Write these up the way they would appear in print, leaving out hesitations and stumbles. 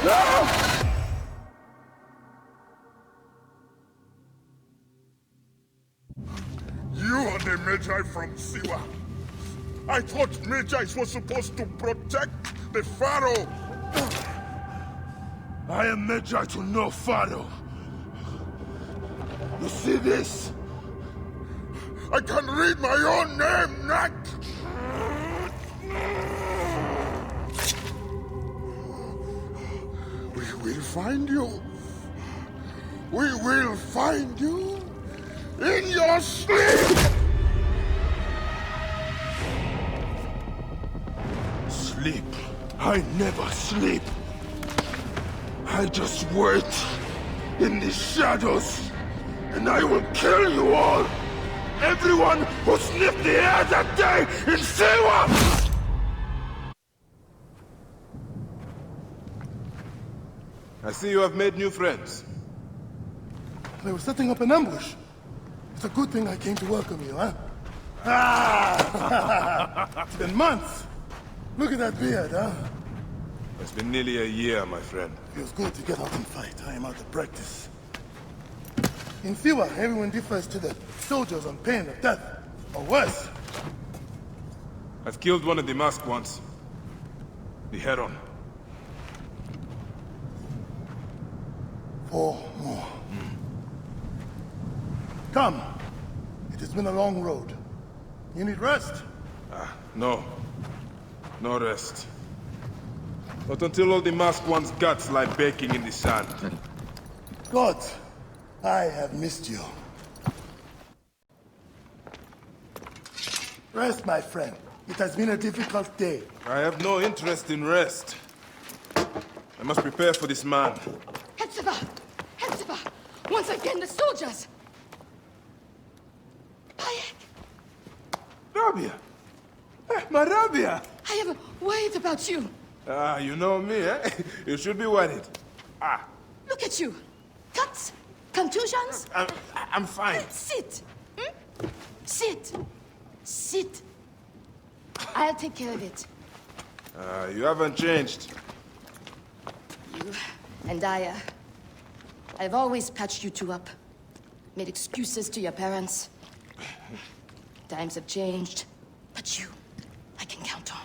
You are the Magi from Siwa. I thought Magi were supposed to protect the Pharaoh. I am Magi to no Pharaoh. You see this? I can read my own name, Nat! We will find you. We will find you in your sleep! Sleep? I never sleep. I just wait in the shadows, and I will kill you all! Everyone who sniffed the air that day in Siwa! I see you have made new friends. They were setting up an ambush. It's a good thing I came to welcome you, huh? Ah! It's been months. Look at that beard, huh? It's been nearly a year, my friend. Feels good to get out and fight. I am out of practice. In Siwa, everyone defers to the soldiers on pain of death, or worse. I've killed one of the masked ones. The Heron. 4 more. Come. It has been a long road. You need rest? No. No rest. Not until all the masked one's guts lie baking in the sand. God, I have missed you. Rest, my friend. It has been a difficult day. I have no interest in rest. I must prepare for this man. Hetzibah! Hetzibah! Once again, the soldiers! Bayek! Rabia! My Rabia! I have worried about you. You know me, eh? You should be worried. Look at you. Cuts? Contusions? I'm fine. Sit. Hmm? Sit. Sit. I'll take care of it. You haven't changed. You and I've always patched you two up. Made excuses to your parents. Times have changed. But you, I can count on.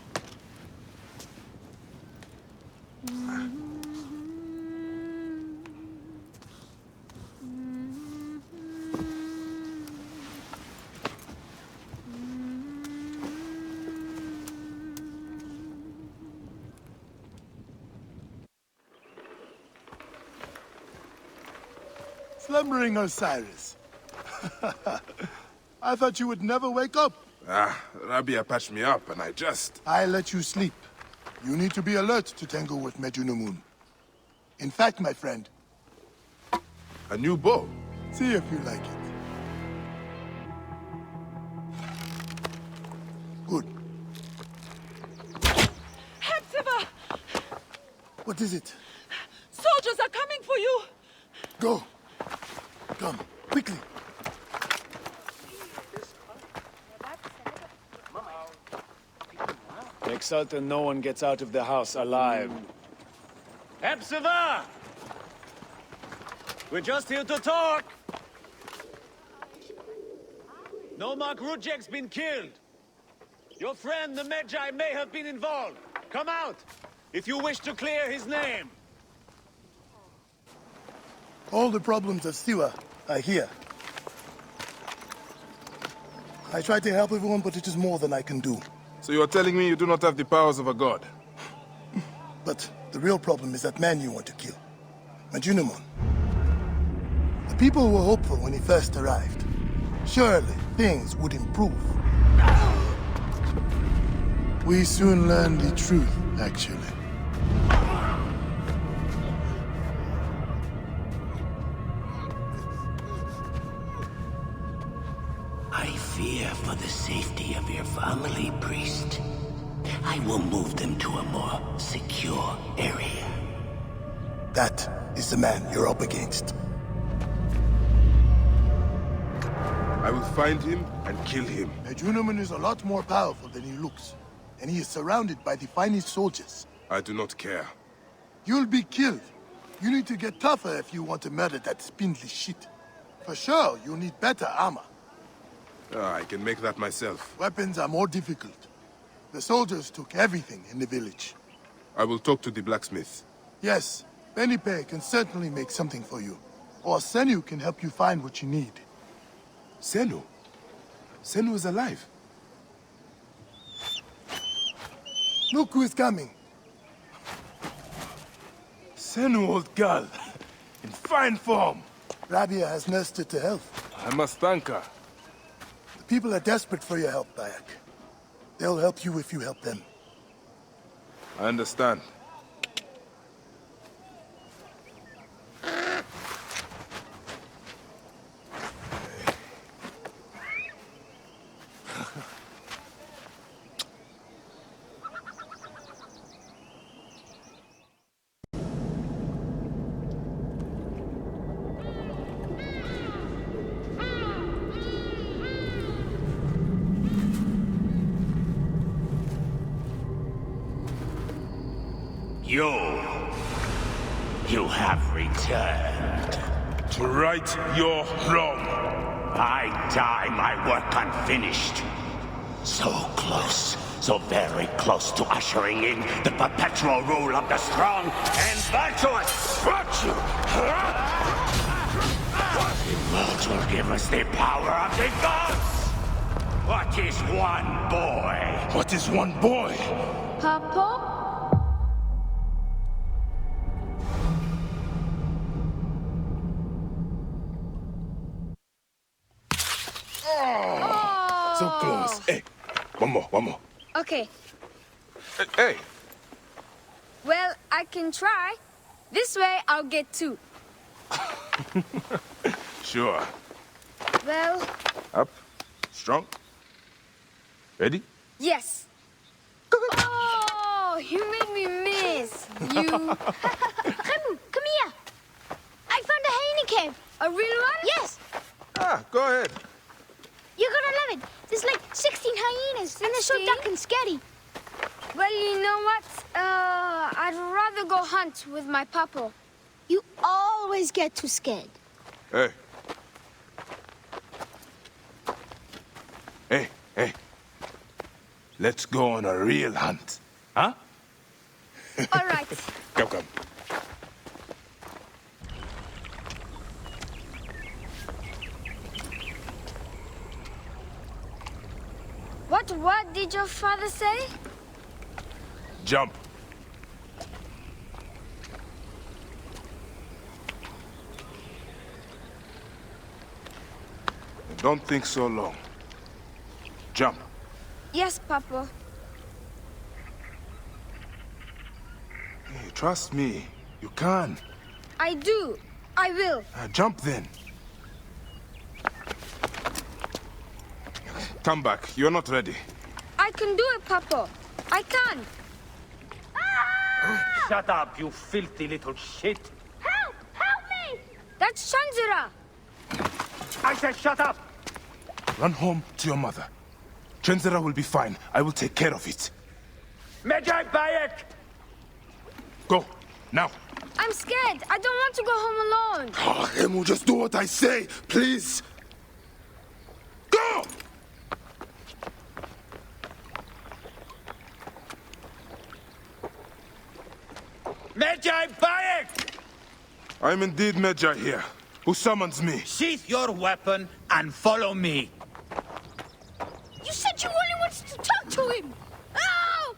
Slumbering Osiris. I thought you would never wake up. Rabia patched me up and I let you sleep. You need to be alert to tangle with Medunamun. In fact, my friend... A new bow? See if you like it. Good. Hetzibah! What is it? Soldiers are coming for you! Go. Come, quickly. Make certain no one gets out of the house alive. Hetzibah! We're just here to talk! Nomak Rujek's been killed. Your friend, the Magi, may have been involved. Come out, if you wish to clear his name. All the problems of Siwa are here. I try to help everyone, but it is more than I can do. So you are telling me you do not have the powers of a god? But the real problem is that man you want to kill. Medunamun. The people were hopeful when he first arrived. Surely things would improve. We soon learned the truth, actually. I fear for the safety of your family, priest. I will move them to a more secure area. That is the man you're up against. I will find him and kill him. Medunamun is a lot more powerful than he looks, and he is surrounded by the finest soldiers. I do not care. You'll be killed. You need to get tougher if you want to murder that spindly shit. For sure, you'll need better armor. I can make that myself. Weapons are more difficult. The soldiers took everything in the village. I will talk to the blacksmith. Yes, Benipe can certainly make something for you. Or Senu can help you find what you need. Senu? Senu is alive. Look who is coming. Senu, old girl. In fine form. Rabia has nursed her to health. I must thank her. The people are desperate for your help, Bayek. They'll help you if you help them. I understand. You have returned. To right your wrong. I die my work unfinished. So close, so very close to ushering in the perpetual rule of the strong and virtuous. Virtue! Immortal give us the power of the gods! What is one boy? What is one boy? Papa? So close. Hey, one more. Okay. Hey. Well, I can try. This way, I'll get two. Sure. Well... Up. Strong. Ready? Yes. Oh, you made me miss. You... Remu, come here. I found a hyena cave. A real one? Yes. Go ahead. You're gonna love it. There's like 16 hyenas, and they're so dark and scary. Well, you know what? I'd rather go hunt with my papa. You always get too scared. Hey. Hey. Let's go on a real hunt. Huh? All right. Come. What did your father say? Jump. Don't think so long. Jump. Yes, Papa. Hey, trust me. You can. I do. I will. Jump then. Come back. You're not ready. I can do it, Papa. I can. Shut up, you filthy little shit. Help! Help me! That's Shanzura. I said shut up! Run home to your mother. Trenzera will be fine. I will take care of it. Medjay Bayek! Go. Now. I'm scared. I don't want to go home alone. Remu, just do what I say, please. Go! Medjay Bayek! I'm indeed Medjay here. Who summons me? Sheath your weapon and follow me. You said you only wanted to talk to him! Oh!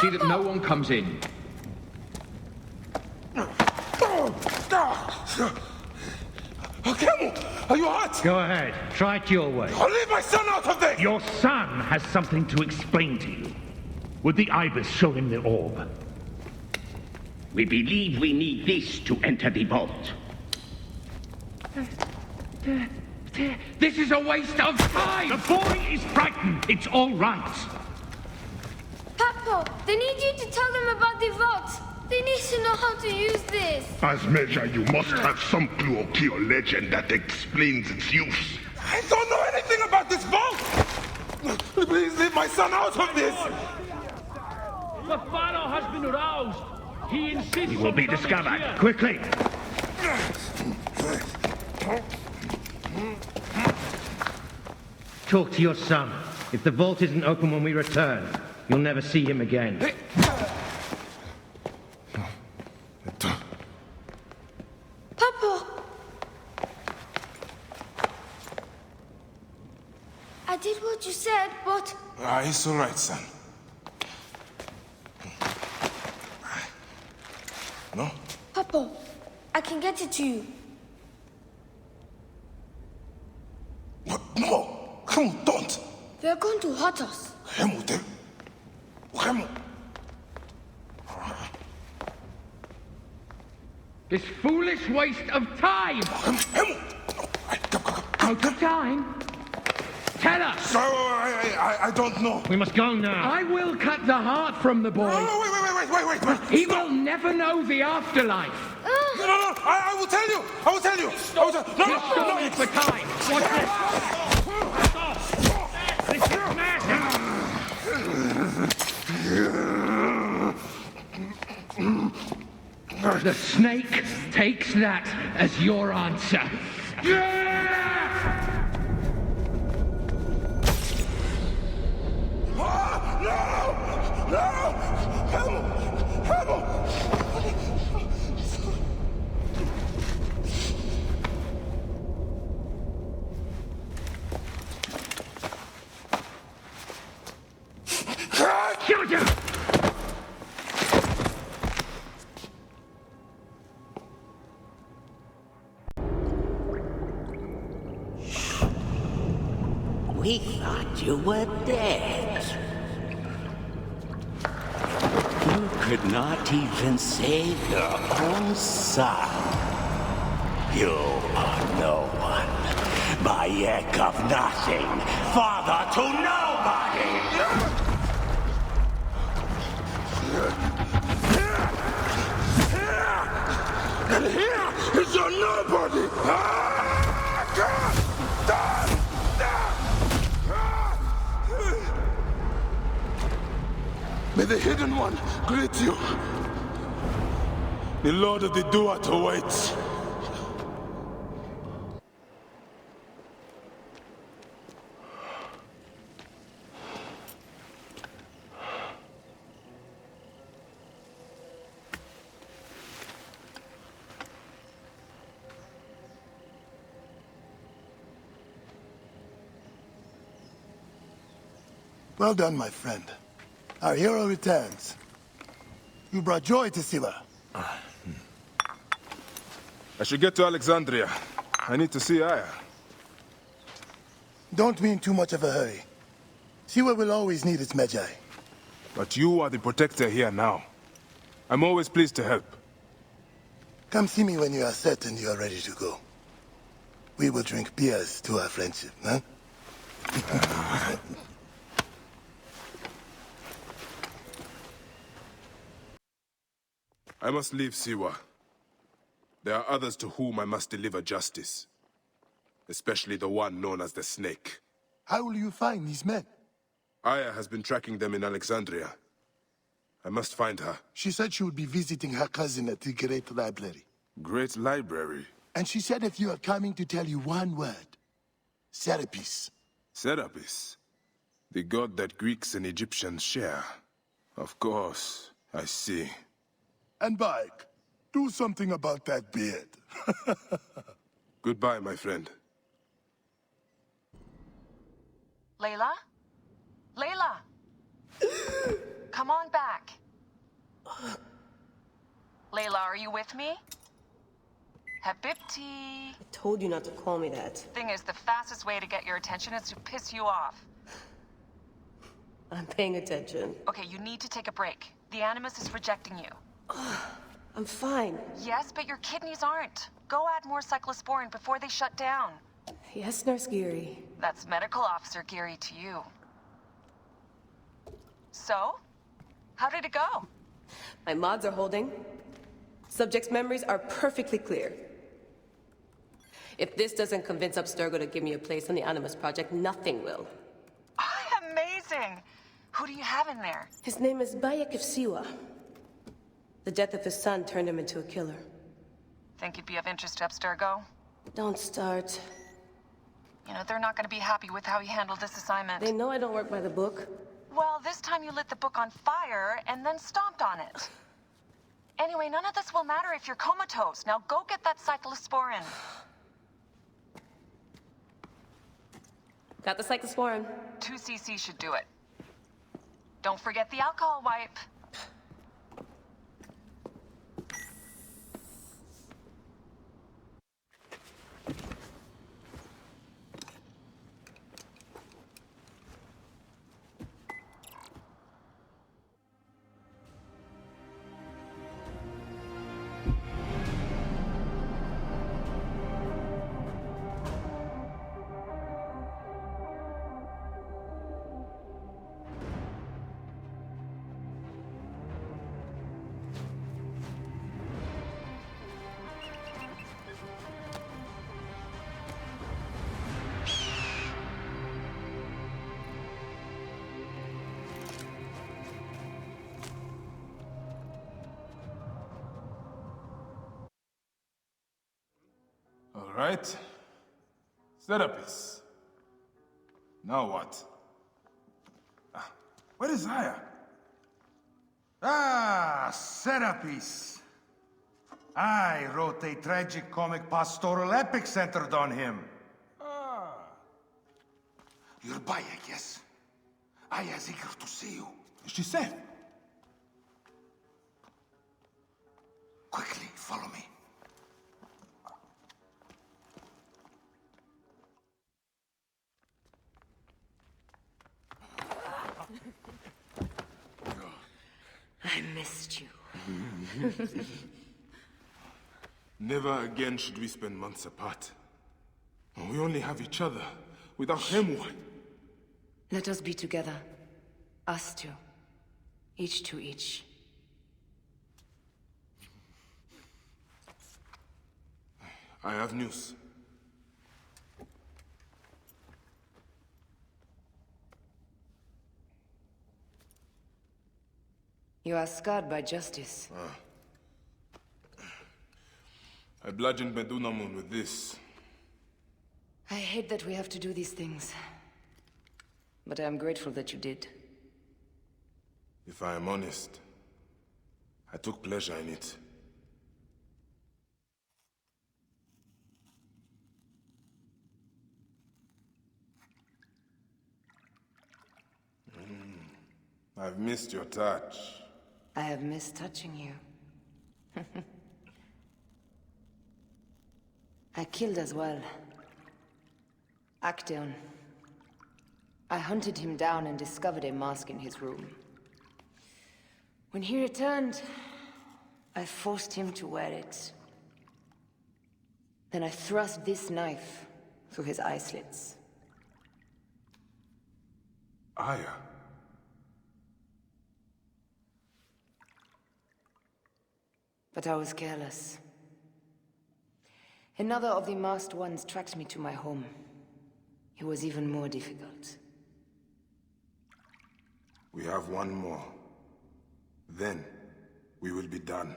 See that no one comes in. Kemu, are you hurt? Go ahead. Try it your way. I'll leave my son out of this! Your son has something to explain to you. Would the ibis show him the orb? We believe we need this to enter the vault. This is a waste of time! The boy is frightened. It's all right. Papa, they need you to tell them about the vault. They need to know how to use this. As Medjay, you must have some clue or key or legend that explains its use. I don't know anything about this vault! Please leave my son out of this! The Pharaoh has been aroused. He insists He will be on coming discovered. here. Quickly! Talk to your son. If the vault isn't open when we return, you'll never see him again. Papa! I did what you said, but... It's all right, son. No? Papa, I can get it to you. What? No! Hemu, don't! They're going to hurt us. Hemu, Hemu! This foolish waste of time! Hemu! Out of time? Tell us! No, I don't know. We must go now. I will cut the heart from the boy. No, wait. He will never know the afterlife. No, I will tell you. I will tell you. He's stalling for time. What's this? This is madness. The snake takes that as your answer. No! Hemu! Shoot him! We thought you were dead. You could not even save your own son. You are no one. Bayek of nothing. Father to nobody! And here is your nobody! May the Hidden One greet you. The Lord of the Duat awaits. Well done, my friend. Our hero returns. You brought joy to Siwa. I should get to Alexandria. I need to see Aya. Don't be in too much of a hurry. Siwa will always need its Magi. But you are the protector here now. I'm always pleased to help. Come see me when you are certain you are ready to go. We will drink beers to our friendship, huh? I must leave Siwa. There are others to whom I must deliver justice. Especially the one known as the Snake. How will you find these men? Aya has been tracking them in Alexandria. I must find her. She said she would be visiting her cousin at the Great Library. Great Library? And she said if you are coming to tell you one word. Serapis. Serapis? The god that Greeks and Egyptians share. Of course, I see. And Bike, do something about that beard. Goodbye, my friend. Layla? Layla! Come on back. Layla, are you with me? Habibti. I told you not to call me that. Thing is, the fastest way to get your attention is to piss you off. I'm paying attention. Okay, you need to take a break. The Animus is rejecting you. I'm fine. Yes, but your kidneys aren't. Go add more cyclosporin before they shut down. Yes, Nurse Geary. That's Medical Officer Geary to you. So? How did it go? My mods are holding. Subject's memories are perfectly clear. If this doesn't convince Abstergo to give me a place on the Animus Project, nothing will. Amazing! convincing. Who do you have in there? His name is Bayek of Siwa. The death of his son turned him into a killer. Think he'd be of interest to Abstergo? Don't start. You know, they're not gonna be happy with how he handled this assignment. They know I don't work by the book. Well, this time you lit the book on fire and then stomped on it. Anyway, none of this will matter if you're comatose. Now go get that cyclosporin. Got the cyclosporin. 2 cc should do it. Don't forget the alcohol wipe. All right. Serapis. Now what? Where is Hyena? Ah, Serapis. I wrote a tragic comic pastoral epic centered on him. You're Bayek, yes? I is eager to see you. Is she safe? Quickly, follow me. I missed you. Never again should we spend months apart. We only have each other. Without him, what? Let us be together. Us two. Each to each. I have news. You are scarred by justice. I bludgeoned Medunamun with this. I hate that we have to do these things. But I am grateful that you did. If I am honest, I took pleasure in it. I've missed your touch. I have missed touching you. I killed as well. Actaeon. I hunted him down and discovered a mask in his room. When he returned, I forced him to wear it. Then I thrust this knife through his eye slits. Aya. But I was careless. Another of the masked ones tracked me to my home. It was even more difficult. We have one more. Then, we will be done.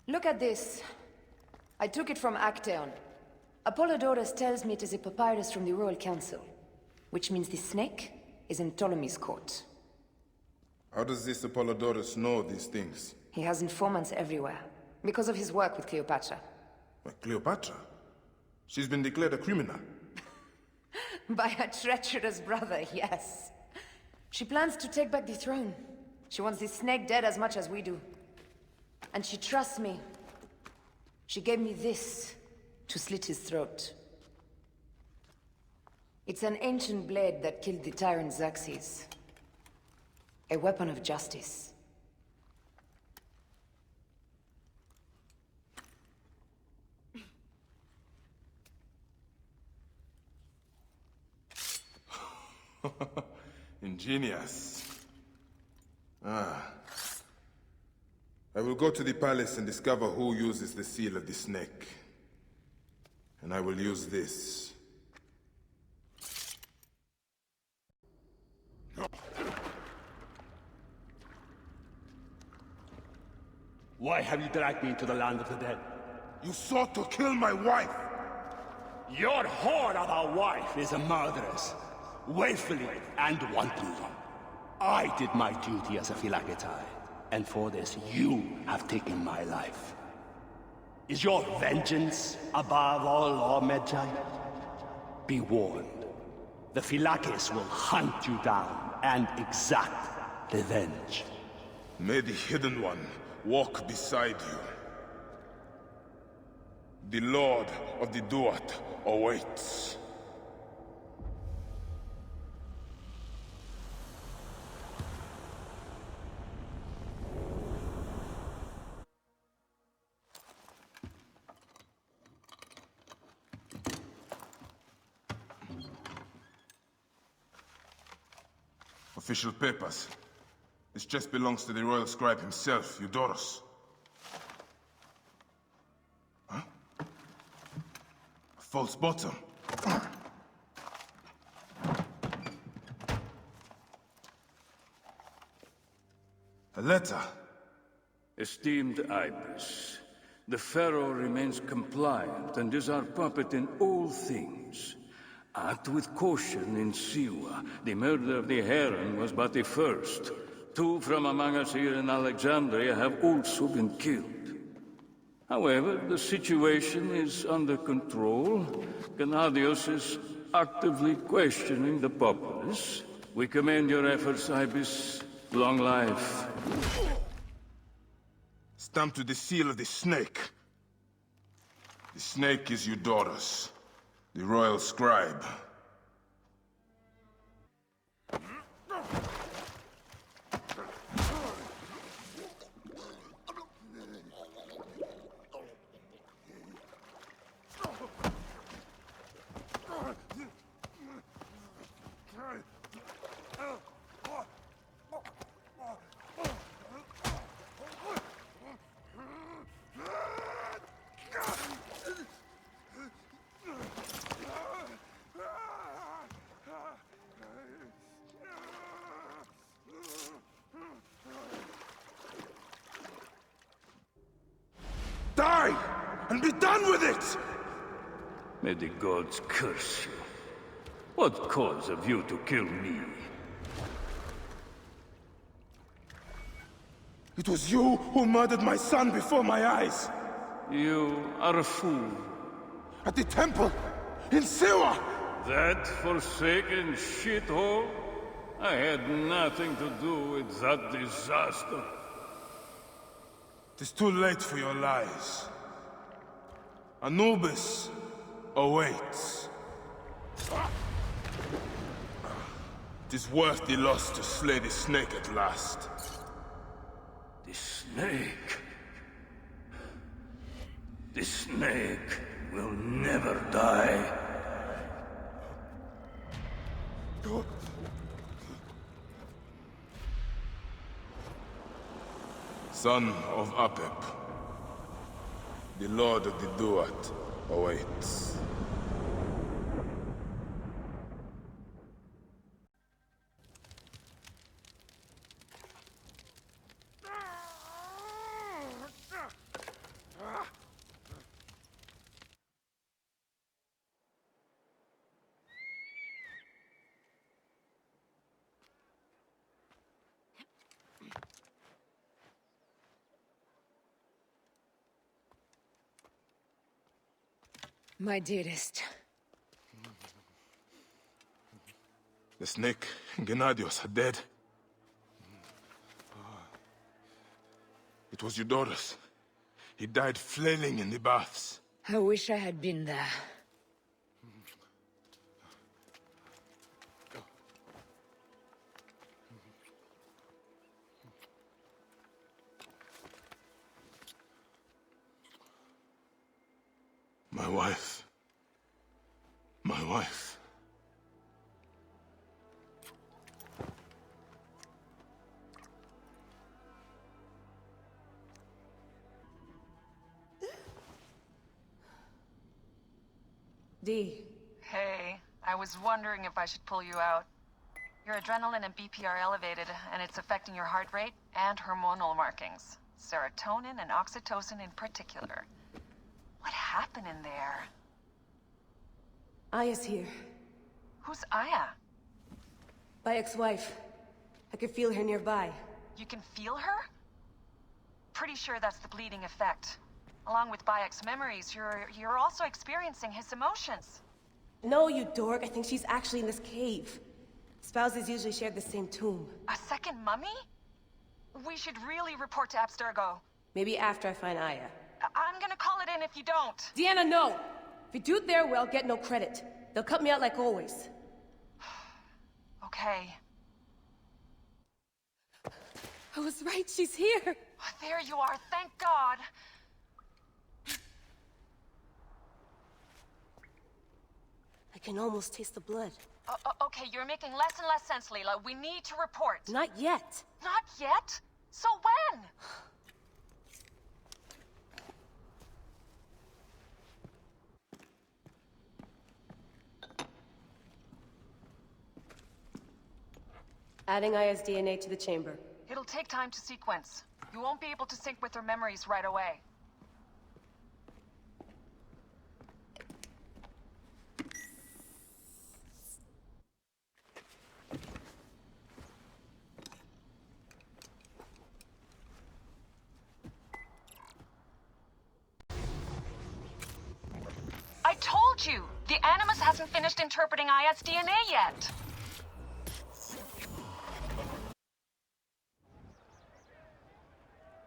Look at this. I took it from Actaeon. Apollodorus tells me it is a papyrus from the Royal Council, which means the snake is in Ptolemy's court. How does this Apollodorus know these things? He has informants everywhere, because of his work with Cleopatra. Cleopatra? She's been declared a criminal. By her treacherous brother, yes. She plans to take back the throne. She wants the snake dead as much as we do. And she trusts me. She gave me this to slit his throat. It's an ancient blade that killed the tyrant Xerxes. A weapon of justice. Ingenious. I will go to the palace and discover who uses the seal of the snake. And I will use this. Why have you dragged me into the land of the dead? You sought to kill my wife! Your whore of a wife is a murderess, willfully and wantonly. I did my duty as a Phylakitai, and for this you have taken my life. Is your vengeance above all law, Medjay? Be warned. The Phylakis will hunt you down and exact revenge. May the Hidden One walk beside you. The Lord of the Duat awaits. Official papers. This chest belongs to the royal scribe himself, Eudoros. Huh? A false bottom. A letter. Esteemed Ibis, the Pharaoh remains compliant and is our puppet in all things. Act with caution in Siwa. The murder of the Heron was but the first. 2 from among us here in Alexandria have also been killed. However, the situation is under control. Gennadios is actively questioning the populace. We commend your efforts, Ibis. Long life. Stamped with the seal of the snake. The snake is Eudoros, the royal scribe. Die! And be done with it! May the gods curse you. What cause have you to kill me? It was you who murdered my son before my eyes! You are a fool. At the temple! In Siwa! That forsaken shithole? I had nothing to do with that disaster. It is too late for your lies. Anubis awaits. It is worth the loss to slay the snake at last. The snake? The snake will never die. Son of Apep, the Lord of the Duat awaits. My dearest. The snake and Gennadios are dead. It was Eudoros. He died flailing in the baths. I wish I had been there. My wife. My wife. D. Hey, I was wondering if I should pull you out. Your adrenaline and BP are elevated, and it's affecting your heart rate and hormonal markings. Serotonin and oxytocin in particular. What happened in there? Aya's here. Who's Aya? My ex-wife. I could feel her nearby. You can feel her? Pretty sure that's the bleeding effect. Along with Bayek's memories, you're also experiencing his emotions. No, you dork. I think she's actually in this cave. Spouses usually share the same tomb. A second mummy? We should really report to Abstergo. Maybe after I find Aya. I'm gonna call it in if you don't. Deanna, no! If you do it there, well, get no credit. They'll cut me out like always. Okay. I was right, she's here! There you are, thank God! I can almost taste the blood. Okay, you're making less and less sense, Leela. We need to report. Not yet. Not yet? So when? Adding Aya's DNA to the chamber. It'll take time to sequence. You won't be able to sync with her memories right away. I told you! The Animus hasn't finished interpreting Aya's DNA yet!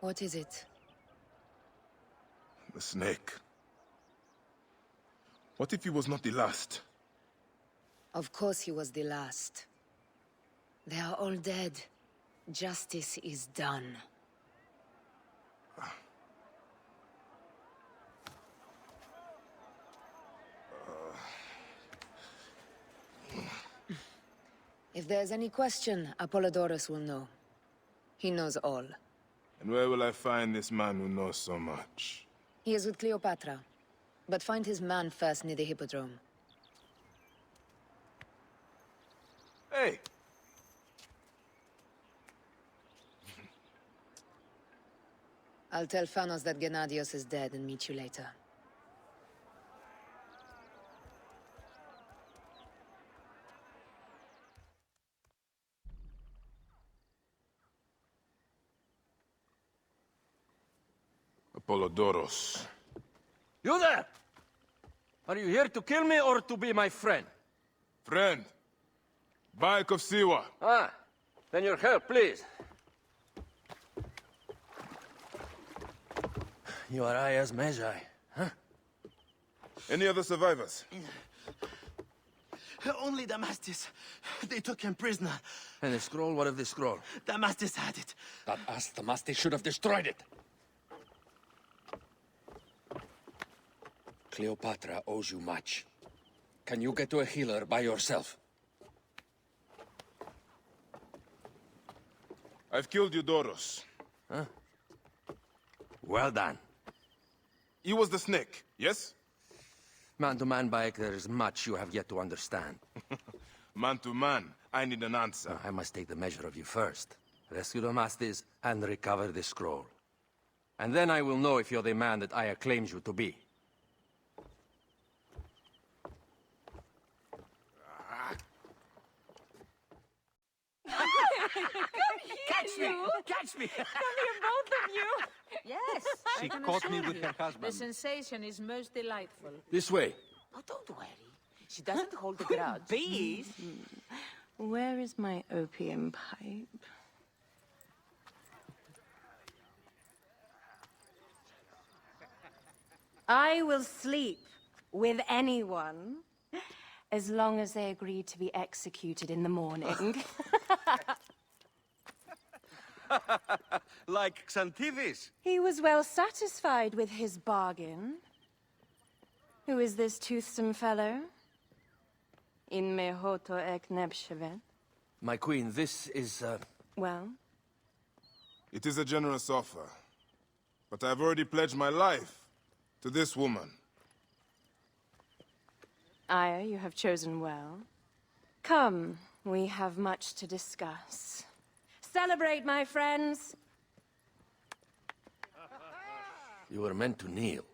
What is it? The snake. What if he was not the last? Of course he was the last. They are all dead. Justice is done. If there's any question, Apollodorus will know. He knows all. And where will I find this man who knows so much? He is with Cleopatra. But find his man first near the Hippodrome. Hey! I'll tell Phanos that Gennadios is dead and meet you later. Apollodorus. You there! Are you here to kill me or to be my friend? Friend. Bayek of Siwa. Ah, then your help, please. You are Aya's Magi, huh? Any other survivors? Only Damastis. They took him prisoner. And the scroll? What of the scroll? Damastis had it. That ass Damastis should have destroyed it. Cleopatra owes you much. Can you get to a healer by yourself? I've killed Eudoros. Huh? Well done. He was the snake, yes? Man to man, Bayek, there is much you have yet to understand. Man to man, I need an answer. I must take the measure of you first. Rescue Damastis and recover the scroll. And then I will know if you're the man that Aya claims you to be. Catch me! Catch me! Come here, both of you! Yes, I she can caught me assure with you, her husband. The sensation is most delightful. This way. Oh, don't worry. She doesn't hold a grudge. Bees? Where is my opium pipe? I will sleep with anyone as long as they agree to be executed in the morning. Like Xantivis. He was well satisfied with his bargain. Who is this toothsome fellow? In mehoto ek nebshevet. My queen, this is, Well? It is a generous offer. But I've already pledged my life to this woman. Aya, you have chosen well. Come, we have much to discuss. Celebrate, my friends! You were meant to kneel.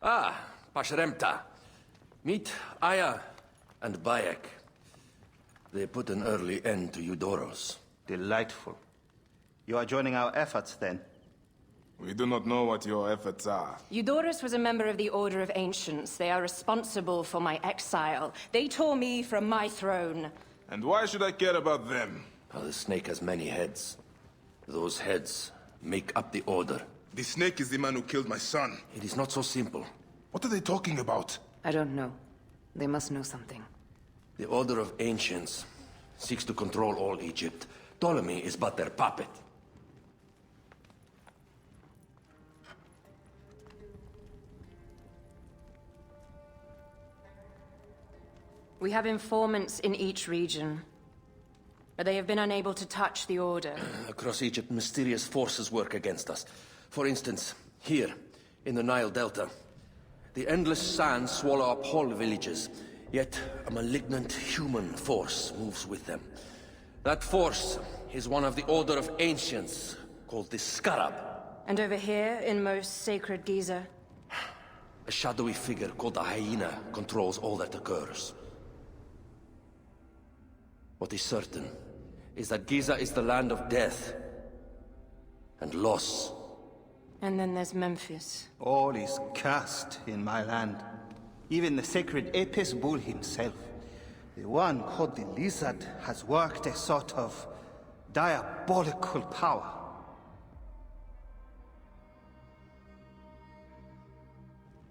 Ah, Pashremta. Meet Aya and Bayek. They put an early end to Eudoros. Delightful. You are joining our efforts, then? We do not know what your efforts are. Eudoros was a member of the Order of Ancients. They are responsible for my exile. They tore me from my throne. And why should I care about them? Oh, the snake has many heads. Those heads make up the Order. The snake is the man who killed my son. It is not so simple. What are they talking about? I don't know. They must know something. The Order of Ancients seeks to control all Egypt. Ptolemy is but their puppet. We have informants in each region, but they have been unable to touch the Order. Across Egypt, mysterious forces work against us. For instance, here, in the Nile Delta, the endless sands swallow up whole villages, yet a malignant human force moves with them. That force is one of the Order of Ancients, called the Scarab. And over here, in most sacred Giza? A shadowy figure called the Hyena controls all that occurs. What is certain is that Giza is the land of death and loss. And then there's Memphis. All is cursed in my land. Even the sacred Apis bull himself. The one called the Lizard has worked a sort of diabolical power.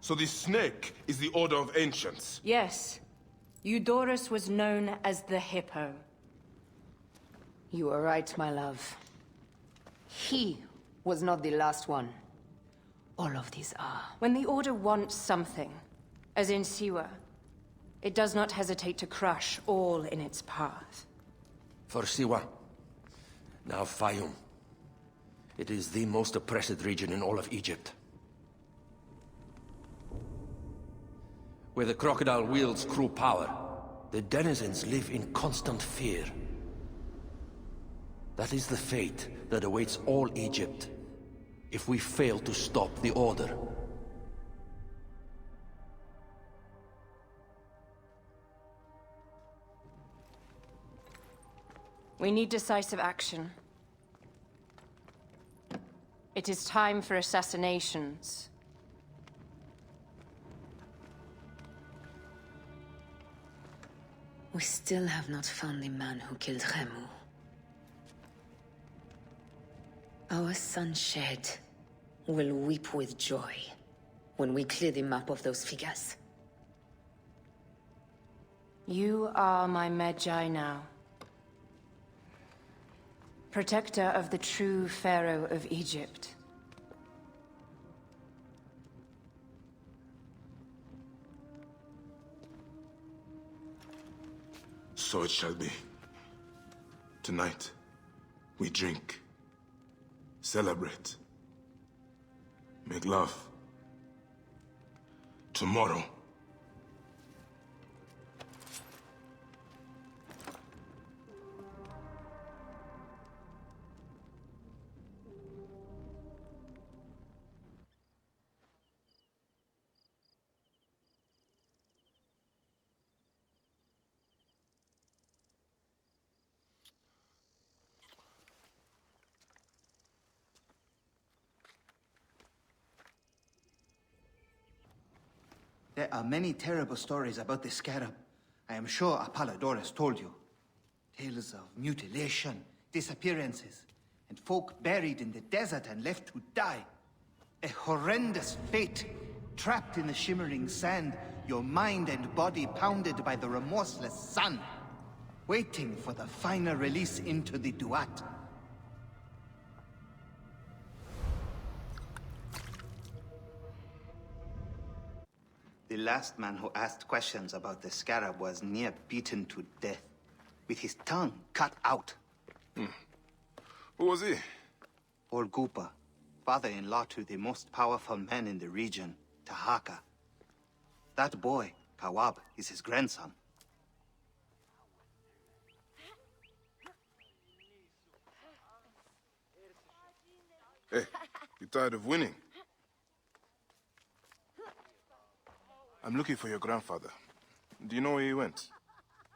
So the snake is the Order of Ancients? Yes. Eudoros was known as the Hippo. You are right, my love. He was not the last one. All of these are. When the Order wants something, as in Siwa, it does not hesitate to crush all in its path. For Siwa, now Fayum. It is the most oppressed region in all of Egypt. Where the Crocodile wields cruel power, the denizens live in constant fear. That is the fate that awaits all Egypt if we fail to stop the Order. We need decisive action. It is time for assassinations. We still have not found the man who killed Remu. Our son Shed will weep with joy when we clear the map of those figures. You are my Magi now. Protector of the true Pharaoh of Egypt. So it shall be. Tonight, we drink, celebrate, make love. Tomorrow, There are many terrible stories about the Scarab. I am sure Apollodorus told you. Tales of mutilation, disappearances, and folk buried in the desert and left to die. A horrendous fate, trapped in the shimmering sand, your mind and body pounded by the remorseless sun, waiting for the final release into the Duat. The last man who asked questions about the Scarab was near beaten to death, with his tongue cut out. Who was he? Orgupa, father-in-law to the most powerful man in the region, Tahaka. That boy, Kawab, is his grandson. Hey, you tired of winning? I'm looking for your grandfather. Do you know where he went?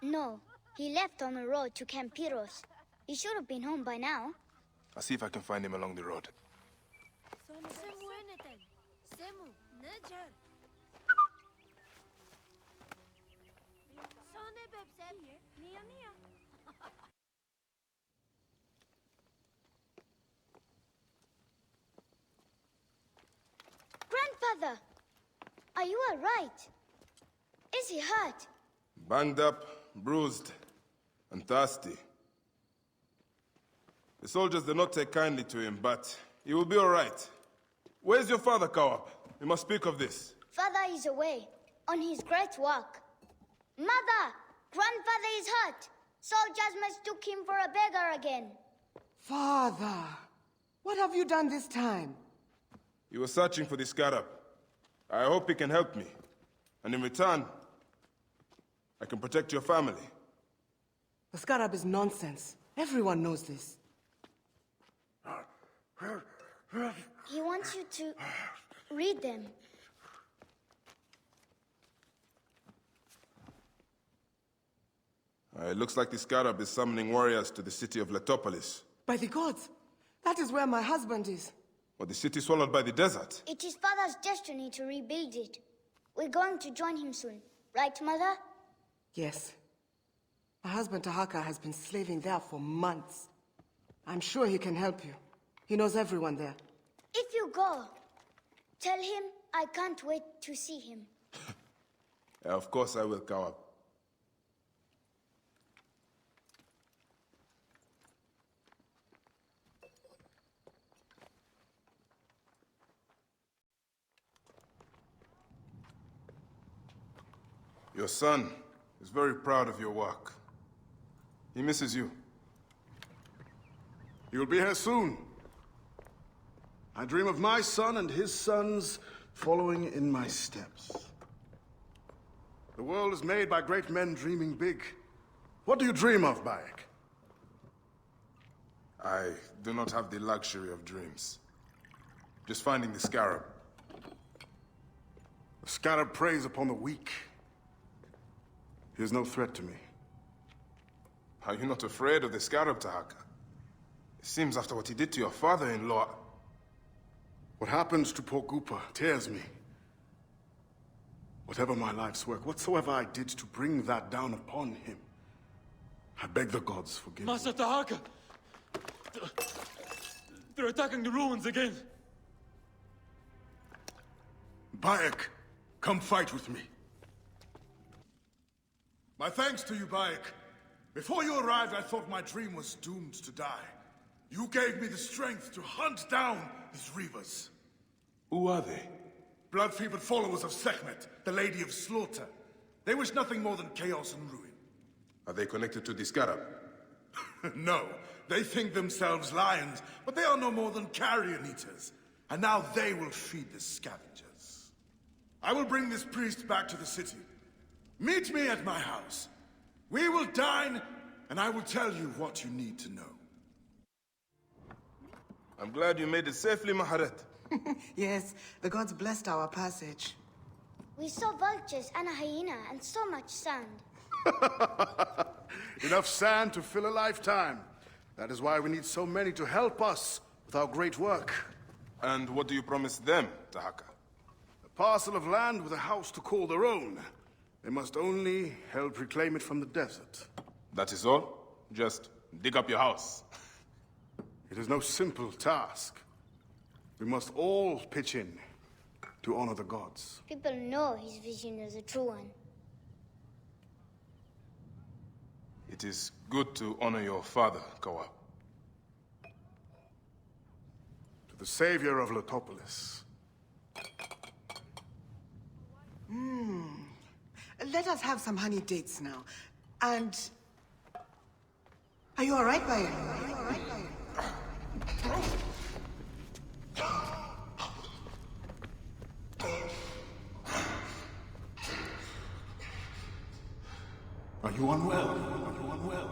No, he left on the road to Campiros. He should have been home by now. I'll see if I can find him along the road. Grandfather, are you all right? Is he hurt? Banged up, bruised, and thirsty. The soldiers did not take kindly to him, but he will be all right. Where's your father, Kawab? We must speak of this. Father is away, on his great work. Mother, grandfather is hurt. Soldiers mistook him for a beggar again. Father, what have you done this time? He was searching for the Scarab. I hope he can help me. And in return, I can protect your family. The Scarab is nonsense. Everyone knows this. He wants you to read them. It looks like the Scarab is summoning warriors to the city of Letopolis. By the gods! That is where my husband is. Or the city swallowed by the desert. It is Father's destiny to rebuild it. We're going to join him soon. Right, Mother? Yes. My husband Tahaka has been slaving there for months. I'm sure he can help you. He knows everyone there. If you go, tell him I can't wait to see him. Of course I will, Kawab. Your son is very proud of your work. He misses you. You'll be here soon. I dream of my son and his sons following in my steps. The world is made by great men dreaming big. What do you dream of, Bayek? I do not have the luxury of dreams. Just finding the Scarab. The Scarab preys upon the weak. He is no threat to me. Are you not afraid of the Scarab, Tahaka? It seems after what he did to your father-in-law... What happens to poor Gupa tears me. Whatever my life's work, whatsoever I did to bring that down upon him, I beg the gods forgive me. Master Tahaka! They're attacking the ruins again! Bayek, come fight with me. My thanks to you, Bayek. Before you arrived, I thought my dream was doomed to die. You gave me the strength to hunt down these Reavers. Who are they? Blood-fevered followers of Sekhmet, the Lady of Slaughter. They wish nothing more than chaos and ruin. Are they connected to the Scarab? No, they think themselves lions, but they are no more than carrion eaters. And now they will feed the scavengers. I will bring this priest back to the city. Meet me at my house. We will dine, and I will tell you what you need to know. I'm glad you made it safely, Maharet. Yes, the gods blessed our passage. We saw vultures and a hyena and so much sand. Enough sand to fill a lifetime. That is why we need so many to help us with our great work. And what do you promise them, Tahaka? A parcel of land with a house to call their own. They must only help reclaim it from the desert. That is all? Just dig up your house. It is no simple task. We must all pitch in to honor the gods. People know his vision is a true one. It is good to honor your father, Kawab. To the savior of Letopolis. Let us have some honey dates now. And... Are you alright, Bayek? Are you unwell? Are you unwell?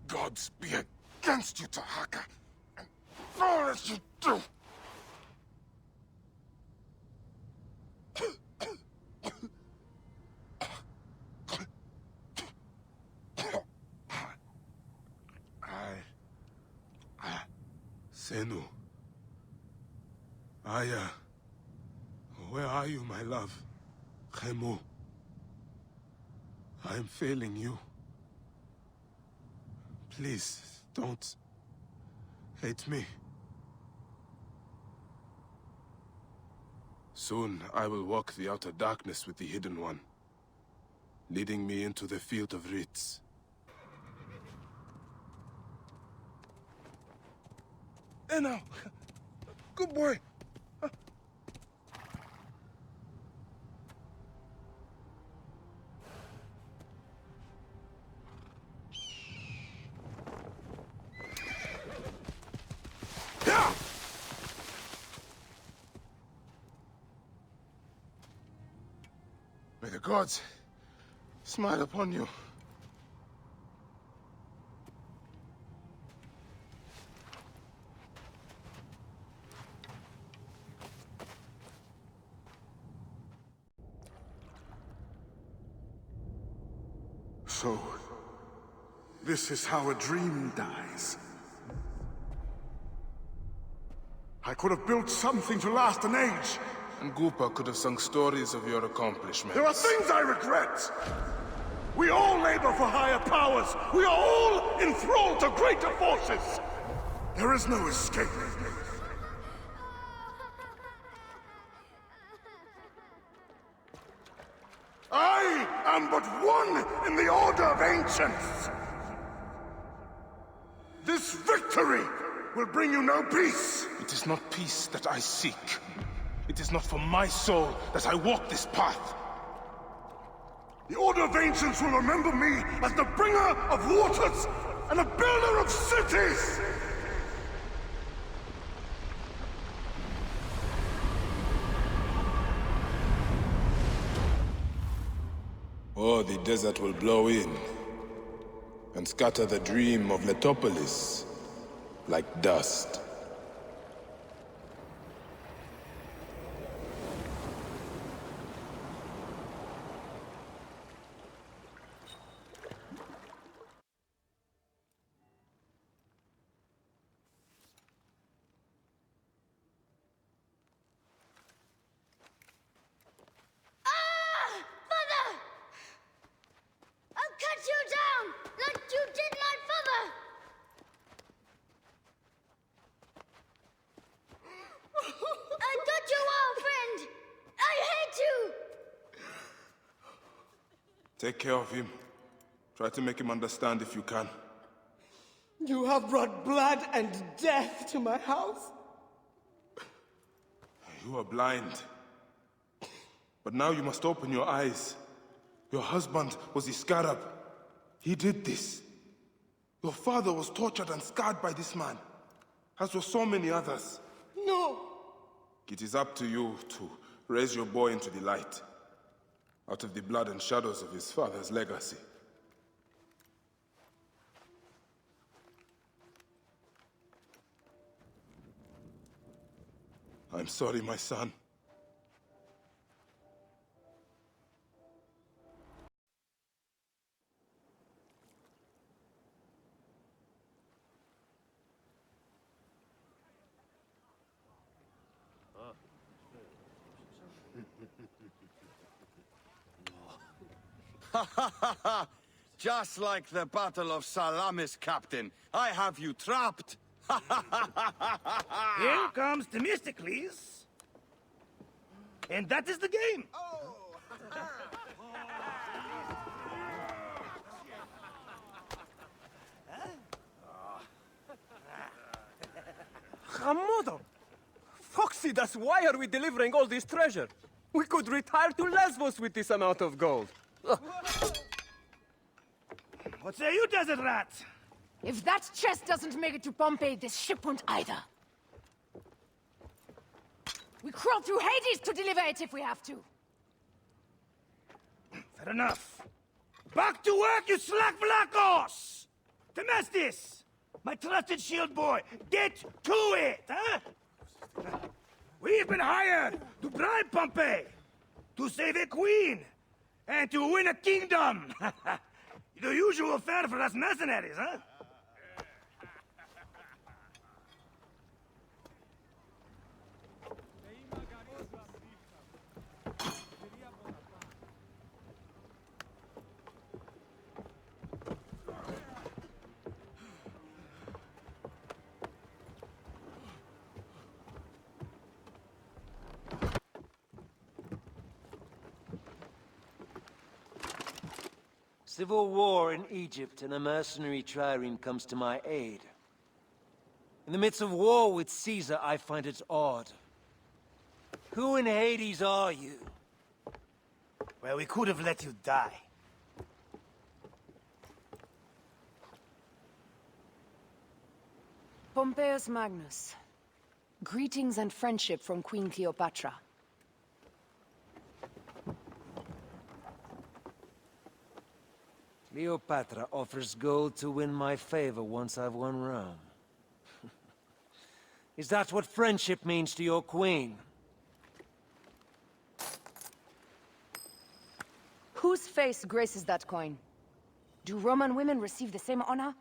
Gods be against you, Tahaka, and all that you do! Senu. Aya. Where are you, my love? Khemu. I am failing you. Please, don't hate me. Soon, I will walk the outer darkness with the Hidden One, leading me into the field of writs. Hey now! Good boy! May the gods smile upon you. So, this is how a dream dies. I could have built something to last an age. And Goopa could have sung stories of your accomplishments. There are things I regret. We all labor for higher powers. We are all enthralled to greater forces. There is no escape. I am but one in the Order of Ancients. This victory will bring you no peace. It is not peace that I seek. It is not for my soul that I walk this path. The Order of Ancients will remember me as the bringer of waters and the builder of cities! Or the desert will blow in and scatter the dream of Letopolis like dust. Take care of him. Try to make him understand if you can. You have brought blood and death to my house. You are blind. But now you must open your eyes. Your husband was the Scarab. He did this. Your father was tortured and scarred by this man, as were so many others. No! It is up to you to raise your boy into the light, out of the blood and shadows of his father's legacy. I'm sorry, my son. Just like the Battle of Salamis, Captain. I have you trapped. Here comes Themistocles. And that is the game. Hamodo! Foxidas, why are we delivering all this treasure? We could retire to Lesbos with this amount of gold. What say you, desert rat? If that chest doesn't make it to Pompeii, this ship won't either. We crawl through Hades to deliver it if we have to. Fair enough. Back to work, you slack Vlachos! Temestis! My trusted shield boy, get to it, huh? We've been hired to bribe Pompeii, to save a queen, and to win a kingdom. The usual fare for us mercenaries, huh? Civil war in Egypt, and a mercenary trireme comes to my aid. In the midst of war with Caesar, I find it odd. Who in Hades are you? Well, we could have let you die. Pompeius Magnus. Greetings and friendship from Queen Cleopatra. Cleopatra offers gold to win my favor once I've won Rome. Is that what friendship means to your queen? Whose face graces that coin? Do Roman women receive the same honor?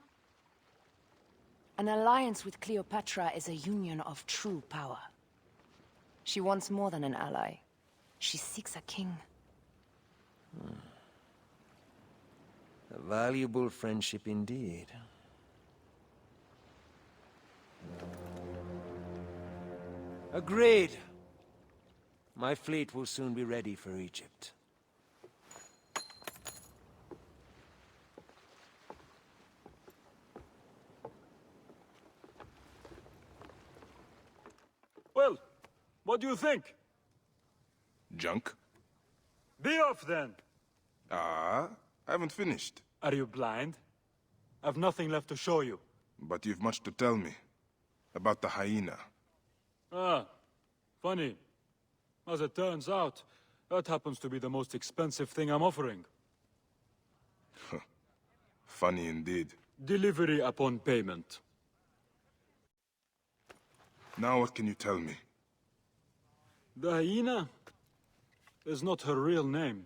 An alliance with Cleopatra is a union of true power. She wants more than an ally. She seeks a king. A valuable friendship indeed. Agreed. My fleet will soon be ready for Egypt. Well, what do you think? Junk? Be off then! I haven't finished. Are you blind? I've nothing left to show you. But you've much to tell me. About the hyena. Ah, funny. As it turns out, that happens to be the most expensive thing I'm offering. Funny indeed. Delivery upon payment. Now what can you tell me? The hyena is not her real name.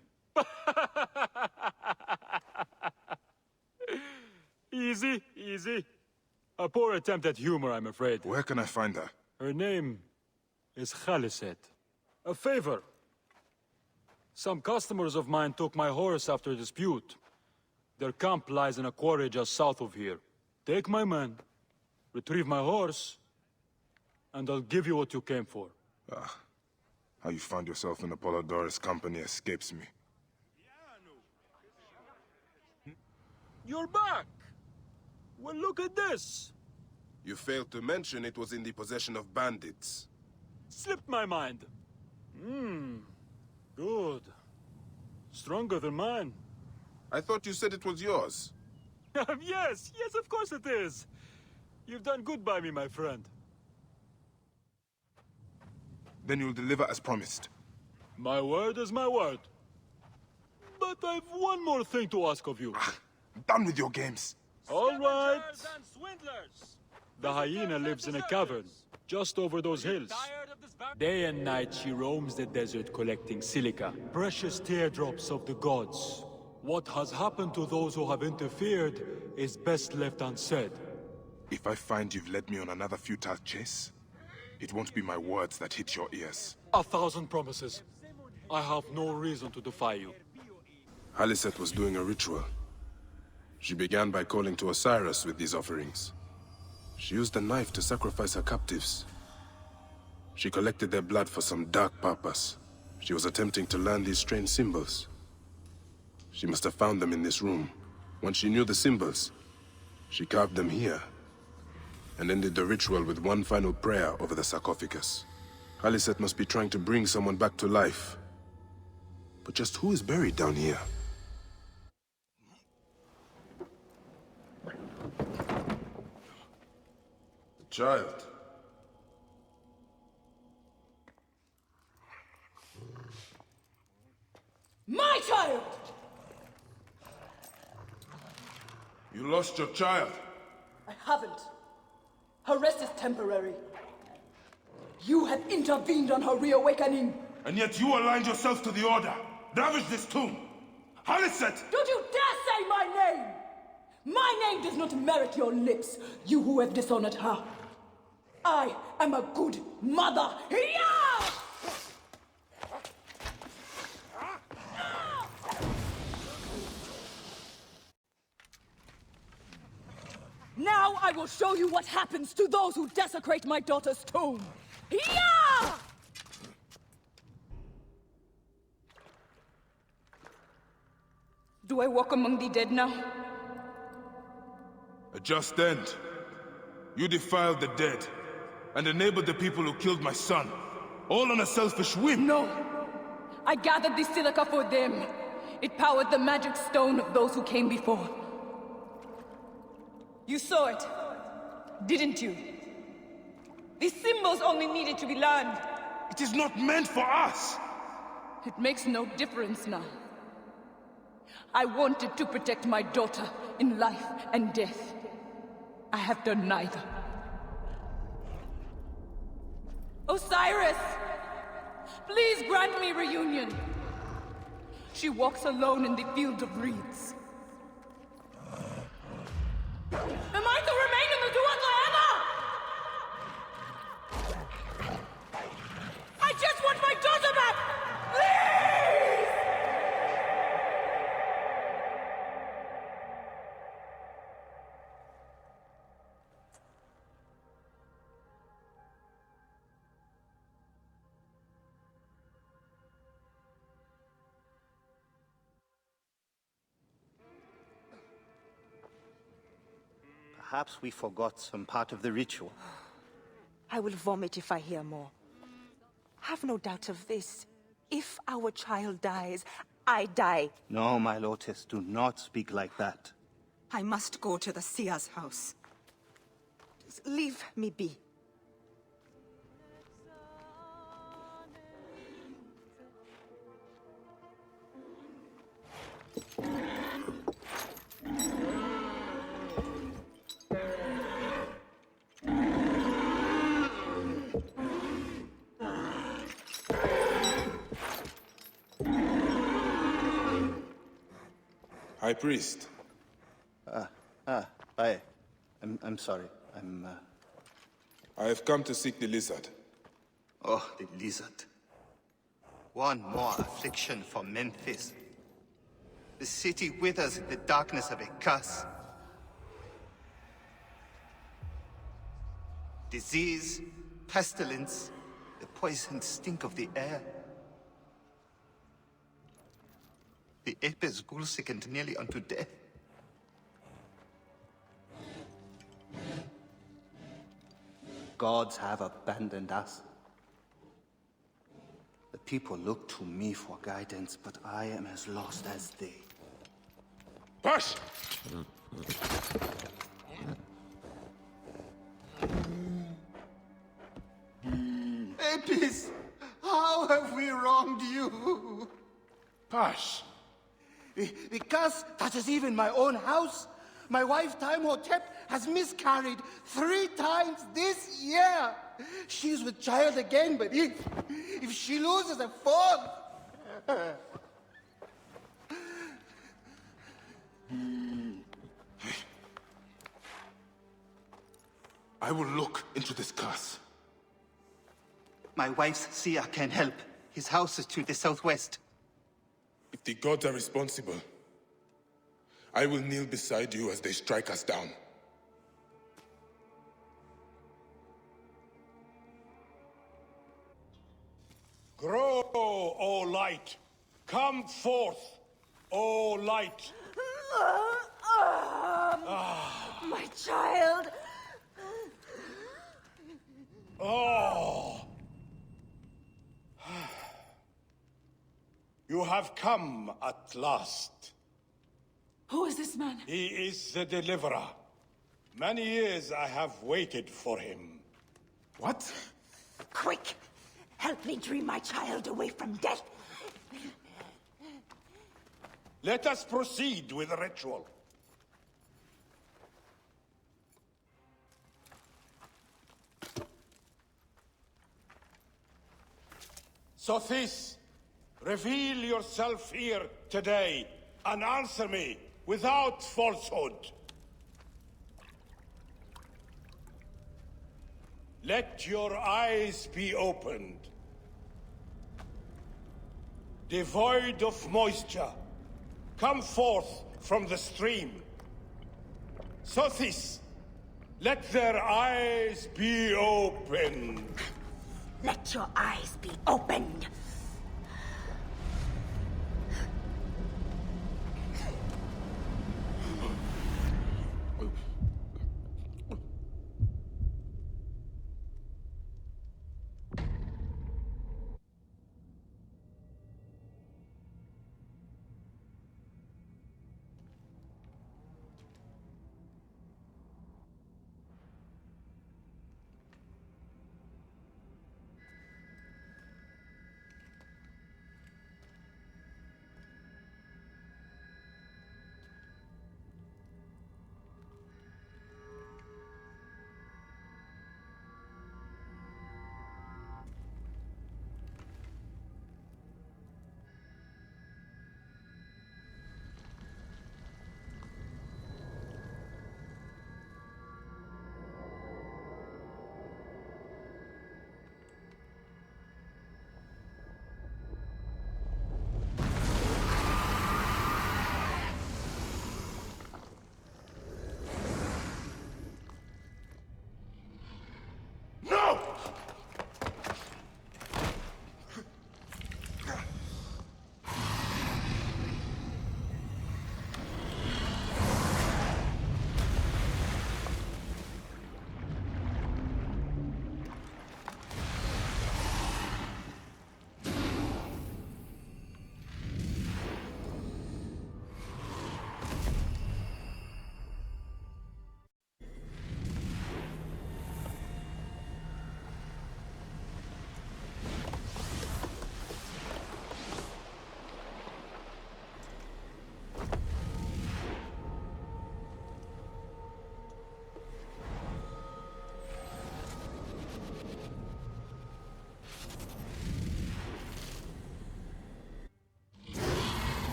Easy, easy. A poor attempt at humor, I'm afraid. Where can I find her? Her name is Khaliset. A favor. Some customers of mine took my horse after a dispute. Their camp lies in a quarry just south of here. Take my men, retrieve my horse, and I'll give you what you came for. How you found yourself in Apollodorus' company escapes me. You're back! Well, look at this! You failed to mention it was in the possession of bandits. Slipped my mind. Good. Stronger than mine. I thought you said it was yours. Yes, of course it is. You've done good by me, my friend. Then you'll deliver as promised. My word is my word. But I've one more thing to ask of you. Done with your games. All right. The hyena lives in a cavern, just over those hills. Day and night she roams the desert collecting silica, precious teardrops of the gods. What has happened to those who have interfered is best left unsaid. If I find you've led me on another futile chase, it won't be my words that hit your ears. 1,000 promises. I have no reason to defy you. Haliset was doing a ritual. She began by calling to Osiris with these offerings. She used a knife to sacrifice her captives. She collected their blood for some dark purpose. She was attempting to learn these strange symbols. She must have found them in this room. Once she knew the symbols, she carved them here, and ended the ritual with one final prayer over the sarcophagus. Haliset must be trying to bring someone back to life. But just who is buried down here? Child. My child! You lost your child. I haven't. Her rest is temporary. You have intervened on her reawakening. And yet you aligned yourself to the Order. Ravage this tomb. Haliset! Don't you dare say my name! My name does not merit your lips, you who have dishonored her. I am a good mother. Hyena! Now I will show you what happens to those who desecrate my daughter's tomb. Hyena! Do I walk among the dead now? A just end. You defiled the dead, and enabled the people who killed my son. All on a selfish whim. No. I gathered the silica for them. It powered the magic stone of those who came before. You saw it, didn't you? The symbols only needed to be learned. It is not meant for us! It makes no difference now. I wanted to protect my daughter in life and death. I have done neither. Osiris! Please grant me reunion. She walks alone in the field of reeds. Am I to remain in the Duat forever? I just want my daughter back! Please! Perhaps we forgot some part of the ritual. I will vomit if I hear more. Have no doubt of this. If our child dies, I die. No, my Lotus, do not speak like that. I must go to the Seer's house. Just leave me be. High Priest. I'm sorry. I have come to seek the Lizard. Oh, the Lizard. One more affliction for Memphis. The city withers in the darkness of a curse. Disease, pestilence, the poisoned stink of the air. The ape is ghoul-sickened nearly unto death. Gods have abandoned us. The people look to me for guidance, but I am as lost as they. Push! Apis, how have we wronged you? Pash! The curse touches even my own house. My wife, Timehotep, has miscarried 3 times this year. She's with child again, but if she loses a 4th... I will look into this curse. My wife's seer can help. His house is to the southwest. If the gods are responsible, I will kneel beside you as they strike us down. Grow! O light! Come forth, O light! My child! Oh! You have come at last. Who is this man? He is the deliverer. Many years I have waited for him. What? Quick! Help me dream my child away from death! Let us proceed with the ritual. Sothis, reveal yourself here today and answer me without falsehood. Let your eyes be opened. Devoid of moisture, come forth from the stream. Sothis, let their eyes be opened. Let your eyes be opened!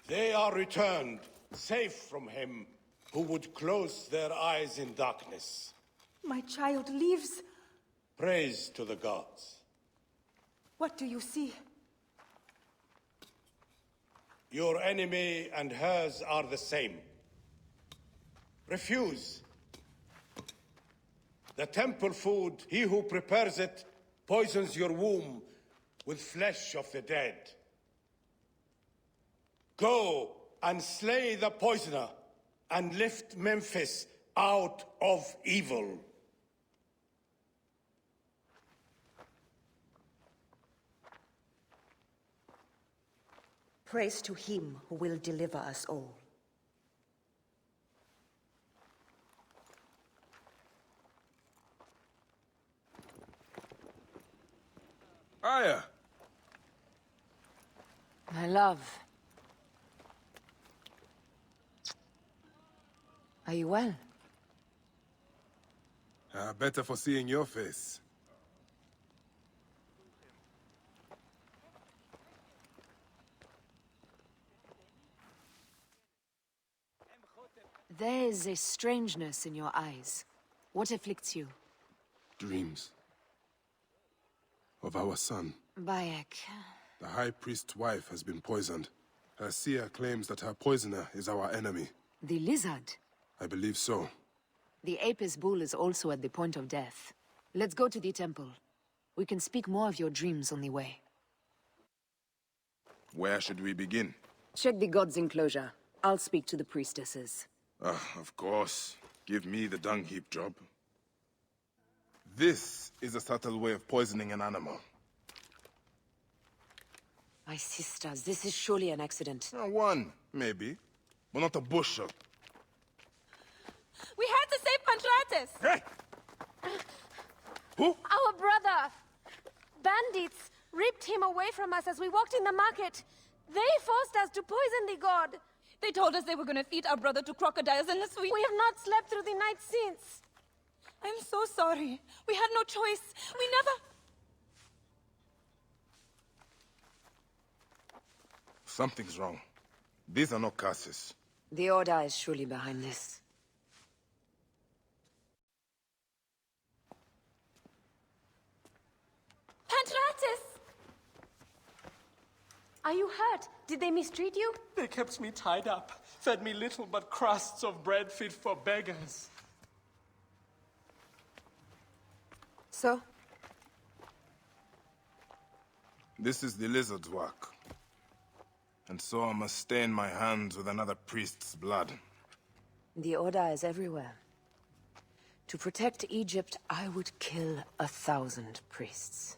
They are returned, safe from him who would close their eyes in darkness. My child lives. Praise to the gods. What do you see? Your enemy and hers are the same. Refuse. The temple food, he who prepares it, poisons your womb with flesh of the dead. Go and slay the poisoner, and lift Memphis out of evil. Praise to him who will deliver us all. Aya! My love. Are you well? Better for seeing your face. There's a strangeness in your eyes. What afflicts you? Dreams. Of our son. Bayek. The High Priest's wife has been poisoned. Her seer claims that her poisoner is our enemy. The lizard? I believe so. The Apis bull is also at the point of death. Let's go to the temple. We can speak more of your dreams on the way. Where should we begin? Check the god's enclosure. I'll speak to the priestesses. Of course. Give me the dung heap job. This is a subtle way of poisoning an animal. My sisters, this is surely an accident. One, maybe. But not a bushel. We had to save Pantratus! Hey! Who? Our brother! Bandits ripped him away from us as we walked in the market. They forced us to poison the god. They told us they were gonna feed our brother to crocodiles unless we... We have not slept through the night since. I'm so sorry. We had no choice. We never... Something's wrong. These are not curses. The Order is surely behind this. Pantratus! Are you hurt? Did they mistreat you? They kept me tied up, fed me little but crusts of bread fit for beggars. So? This is the lizard's work. And so I must stain my hands with another priest's blood. The Order is everywhere. To protect Egypt, I would kill 1,000 priests.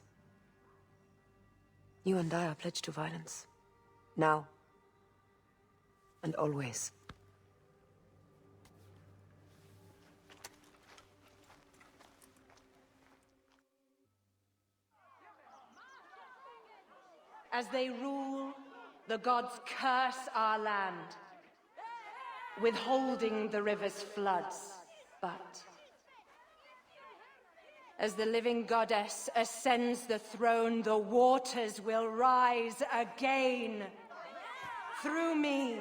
You and I are pledged to violence. Now. And always. As they rule, the gods curse our land, withholding the river's floods. But as the living goddess ascends the throne, the waters will rise again. Through me,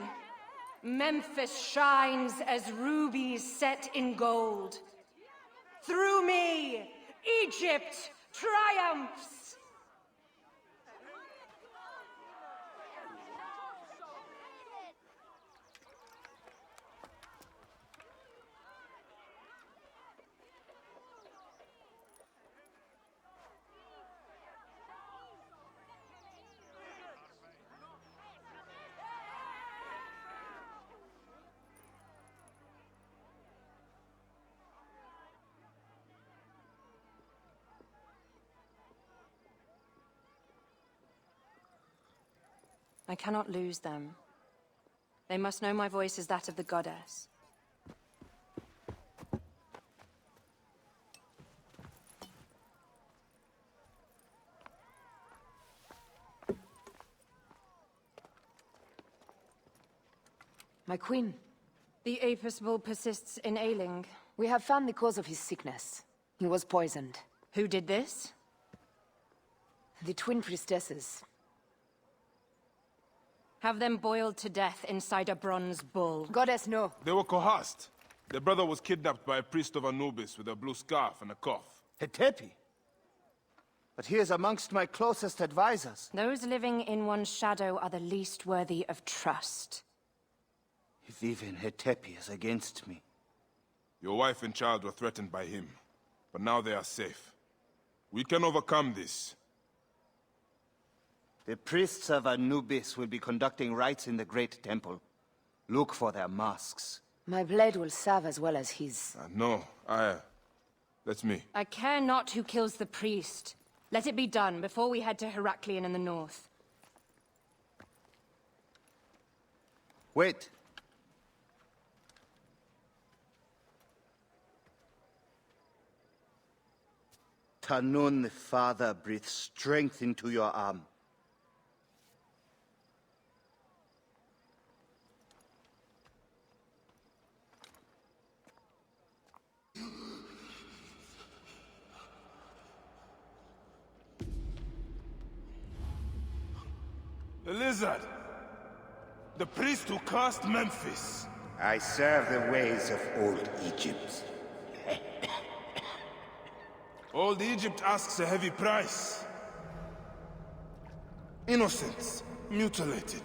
Memphis shines as rubies set in gold. Through me, Egypt triumphs. I cannot lose them. They must know my voice is that of the goddess. My queen. The Apis bull persists in ailing. We have found the cause of his sickness. He was poisoned. Who did this? The twin priestesses. Have them boiled to death inside a bronze bull. Goddess, no. They were coerced. Their brother was kidnapped by a priest of Anubis with a blue scarf and a cough. Hetepi? But he is amongst my closest advisors. Those living in one's shadow are the least worthy of trust. If even Hetepi is against me. Your wife and child were threatened by him, but now they are safe. We can overcome this. The priests of Anubis will be conducting rites in the Great Temple. Look for their masks. My blade will serve as well as his. No, that's me. I care not who kills the priest. Let it be done before we head to Heraklion in the north. Wait. Tanun the Father breathes strength into your arm. The Lizard! The priest who cursed Memphis! I serve the ways of old Egypt. Old Egypt asks a heavy price. Innocents, mutilated.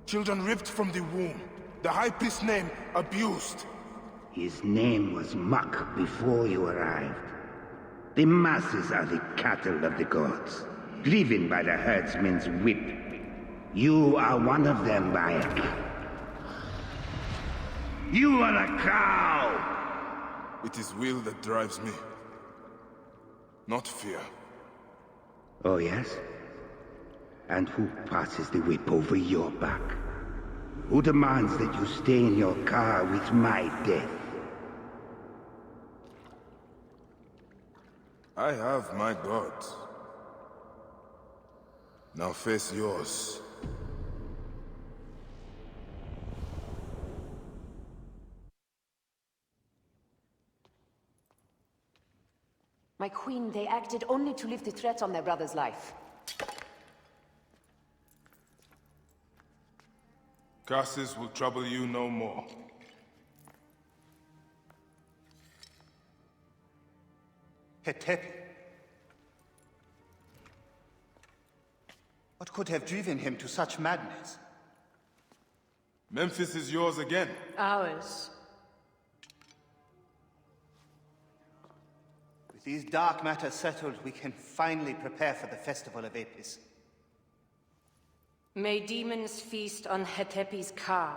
Children ripped from the womb. The High Priest's name abused. His name was Muck before you arrived. The masses are the cattle of the gods, driven by the herdsman's whip. You are one of them, Bayek. You are a cow! It is will that drives me, not fear. Oh, yes? And who passes the whip over your back? Who demands that you stay in your car with my death? I have my gods. Now face yours. My queen, they acted only to lift the threat on their brother's life. Curses will trouble you no more. Hetepi. What could have driven him to such madness? Memphis is yours again. Ours. With these dark matters settled, we can finally prepare for the Festival of Apis. May demons feast on Hetepi's car.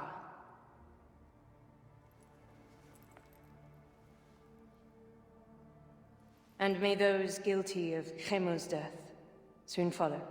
And may those guilty of Chemo's death soon follow.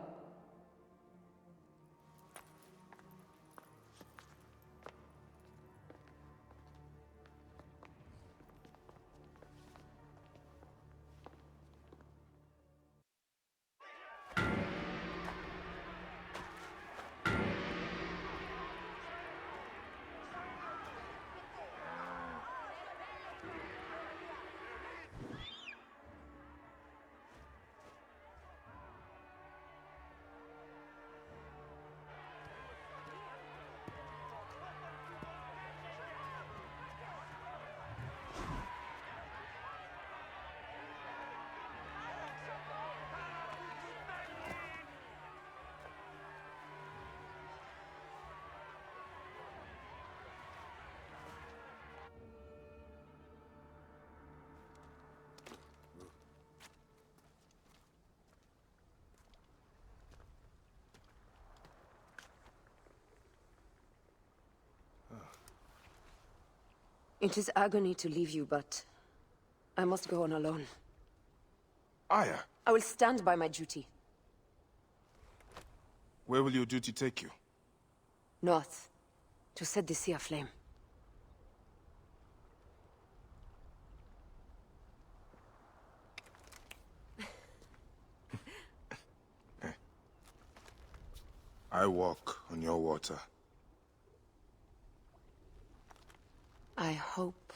It is agony to leave you, but I must go on alone. Aya, I will stand by my duty. where will your duty take you? North, to set the sea aflame. I walk on your water. I hope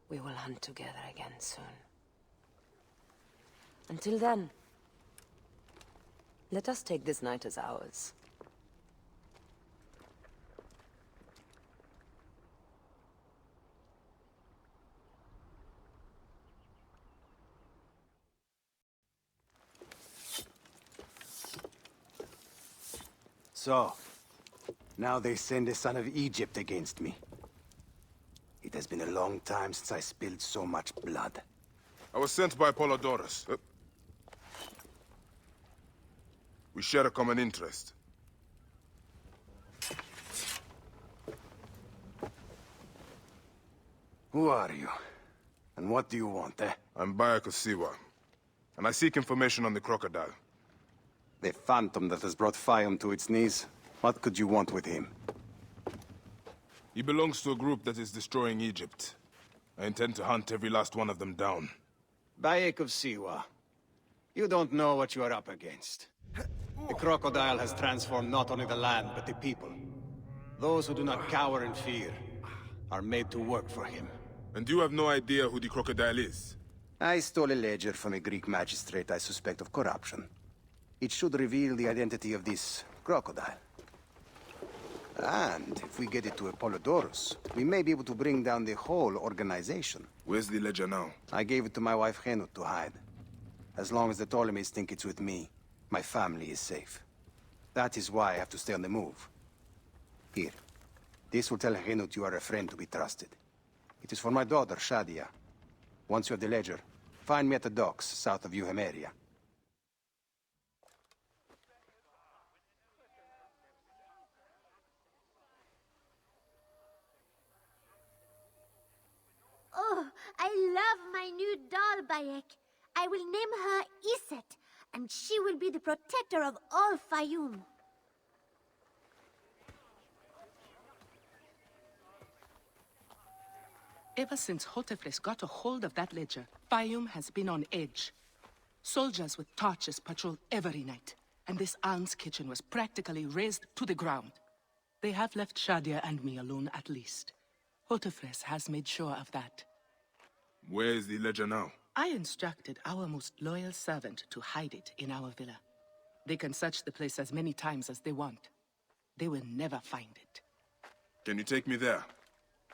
we will hunt together again soon. Until then, let us take this night as ours. So, now they send the son of Egypt against me. It has been a long time since I spilled so much blood. I was sent by Polydorus. We share a common interest. Who are you? And what do you want, eh? I'm Bayek of Siwa, and I seek information on the Crocodile. The phantom that has brought Fium to its knees? What could you want with him? He belongs to a group that is destroying Egypt. I intend to hunt every last one of them down. Bayek of Siwa, you don't know what you are up against. The Crocodile has transformed not only the land, but the people. Those who do not cower in fear are made to work for him. And you have no idea who the Crocodile is? I stole a ledger from a Greek magistrate I suspect of corruption. It should reveal the identity of this Crocodile. And if we get it to Apollodorus, we may be able to bring down the whole organization. Where's the ledger now? I gave it to my wife Hyena to hide. As long as the Ptolemies think it's with me, my family is safe. That is why I have to stay on the move. Here. This will tell Henut you are a friend to be trusted. It is for my daughter, Shadia. Once you have the ledger, find me at the docks south of Euhemeria. Oh, I love my new doll, Bayek. I will name her Iset, and she will be the protector of all Fayum. Ever since Hotefres got a hold of that ledger, Fayum has been on edge. Soldiers with torches patrol every night, and this alms kitchen was practically razed to the ground. They have left Shadia and me alone at least. Hotefres has made sure of that. Where is the ledger now? I instructed our most loyal servant to hide it in our villa. They can search the place as many times as they want. They will never find it. Can you take me there?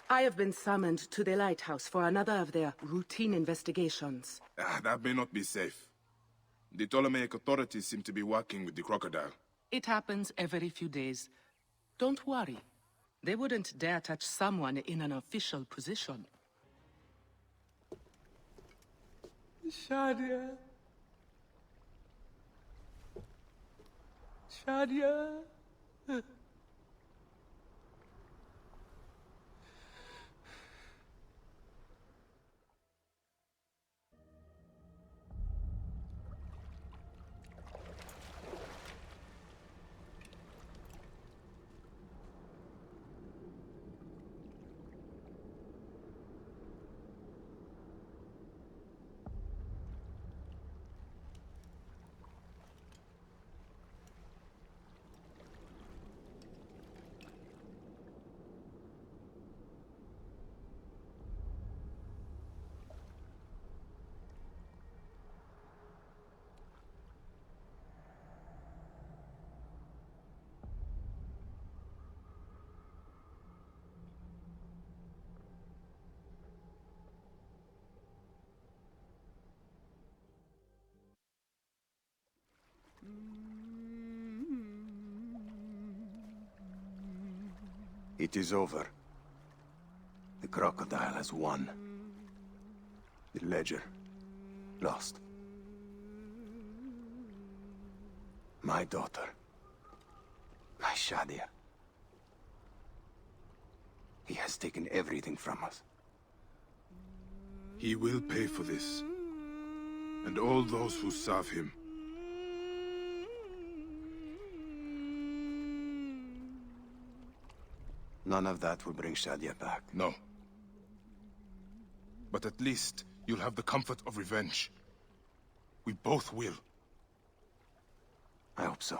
I have been summoned to the lighthouse for another of their routine investigations. That may not be safe. The Ptolemaic authorities seem to be working with the Crocodile. It happens every few days. Don't worry. They wouldn't dare touch someone in an official position. Shadia. Shadia. It is over. The Crocodile has won. The ledger lost. My daughter. My Shadia. He has taken everything from us. He will pay for this. And all those who serve him. None of that will bring Shadia back. No. But at least you'll have the comfort of revenge. We both will. I hope so.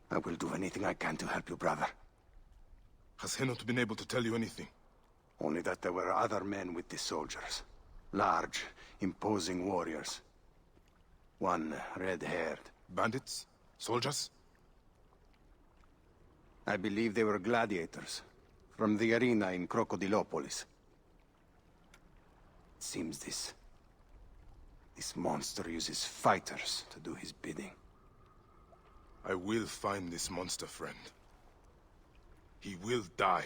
I will do anything I can to help you, brother. Has Henot been able to tell you anything? Only that there were other men with the soldiers. Large, imposing warriors. One red-haired. Bandits? Soldiers? I believe they were gladiators. From the arena in Crocodilopolis. It seems this monster uses fighters to do his bidding. I will find this monster, friend. He will die.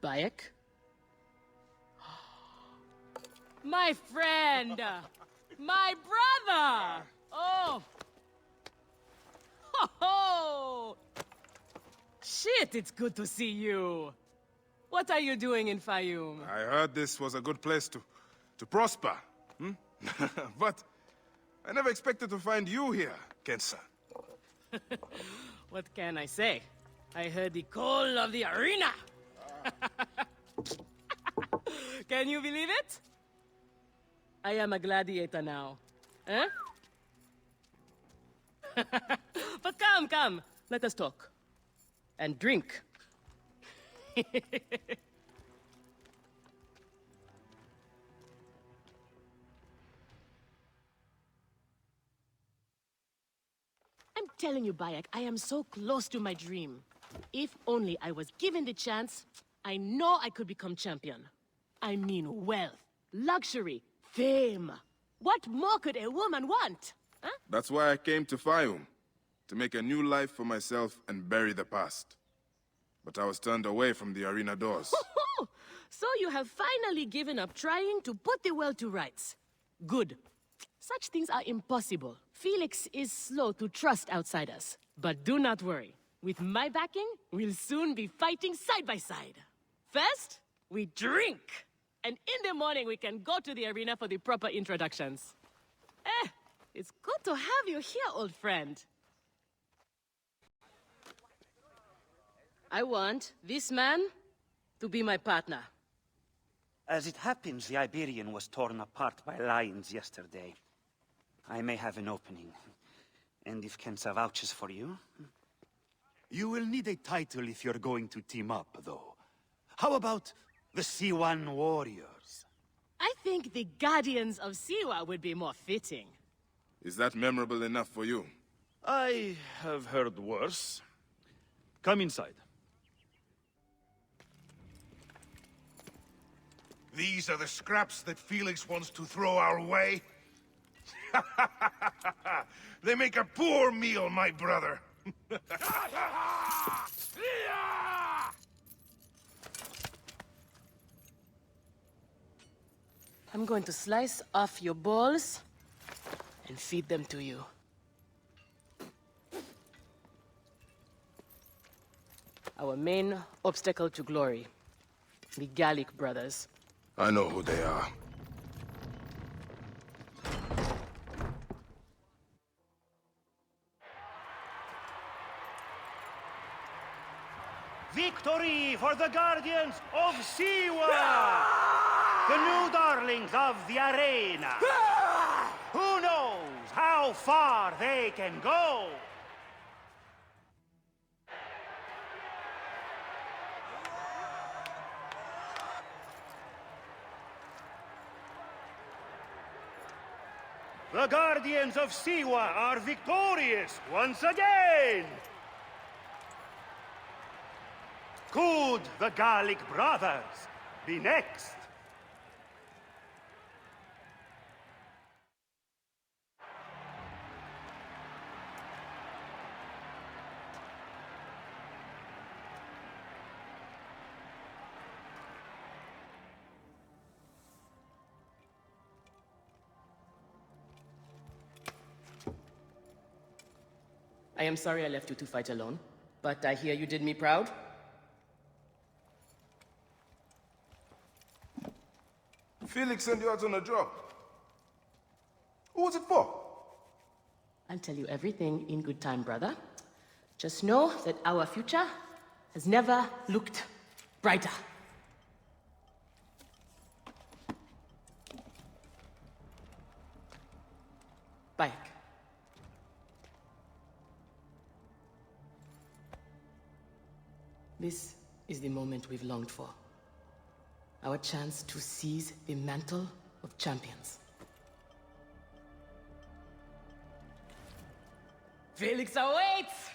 Bayek? My friend! My brother! Oh! Ho ho! Shit, it's good to see you! What are you doing in Fayum? I heard this was a good place to prosper. Hmm? But I never expected to find you here, Kensa. What can I say? I heard the call of the arena! Can you believe it? I am a gladiator now. Huh? But come, let us talk. And drink. I'm telling you, Bayek, I am so close to my dream. If only I was given the chance, I know I could become champion. I mean wealth, luxury, fame. What more could a woman want? Huh? That's why I came to Fayum. To make a new life for myself and bury the past. But I was turned away from the arena doors. So you have finally given up trying to put the world to rights. Good. Such things are impossible. Felix is slow to trust outsiders. But do not worry. With my backing, we'll soon be fighting side by side. First, we drink. And in the morning, we can go to the arena for the proper introductions. It's good to have you here, old friend. I want this man to be my partner. As it happens, the Iberian was torn apart by lions yesterday. I may have an opening. And if Kensa vouches for you... You will need a title if you're going to team up, though. How about the Siwan Warriors? I think the Guardians of Siwa would be more fitting. Is that memorable enough for you? I have heard worse. Come inside. These are the scraps that Felix wants to throw our way? They make a poor meal, my brother. I'm going to slice off your balls and feed them to you. Our main obstacle to glory, the Gallic brothers. I know who they are. Victory for the Guardians of Siwa! The new darlings of the arena! Who knows how far they can go? The Guardians of Siwa are victorious once again! Could the Gallic brothers be next? I am sorry I left you to fight alone, but I hear you did me proud. Felix sent you out on a job. Who was it for? I'll tell you everything in good time, brother. Just know that our future has never looked brighter. Bayek. This is the moment we've longed for. Our chance to seize the mantle of champions. Felix awaits!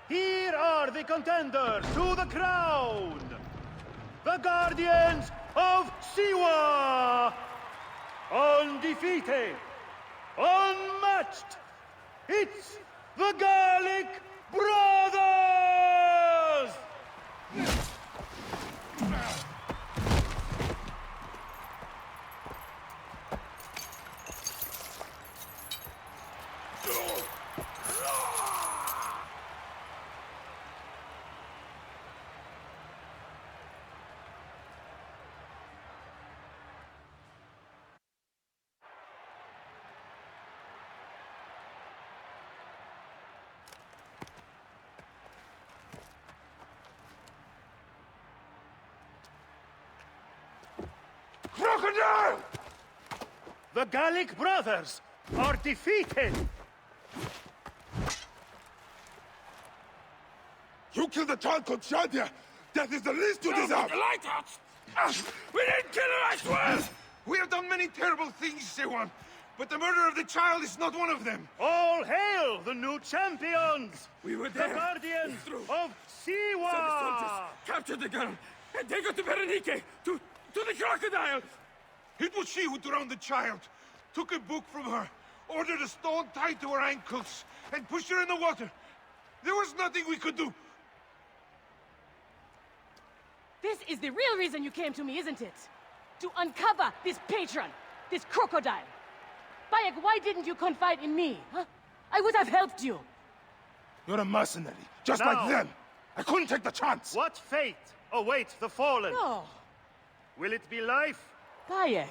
Here are the contenders to the crown! The Guardians of Siwa! Undefeated! Unmatched! It's the Gallic Brothers! Crocodile! The Gallic Brothers are defeated! You killed a child called Shadia! That is the least you deserve! The lighthouse! We didn't kill her, I swear! We have done many terrible things, Siwa, but the murder of the child is not one of them! All hail the new champions! We were The there! Guardians Through. of Siwa! The soldiers captured the girl and take her to Berenike, to the Crocodile! It was she who drowned the child, took a book from her, ordered a stone tied to her ankles, and pushed her in the water. There was nothing we could do. This is the real reason you came to me, isn't it? To uncover this patron, this crocodile. Bayek, why didn't you confide in me, huh? I would have helped you. You're a mercenary, just Now, like them. I couldn't take the chance. What fate awaits the fallen? No. Will it be life Bayek,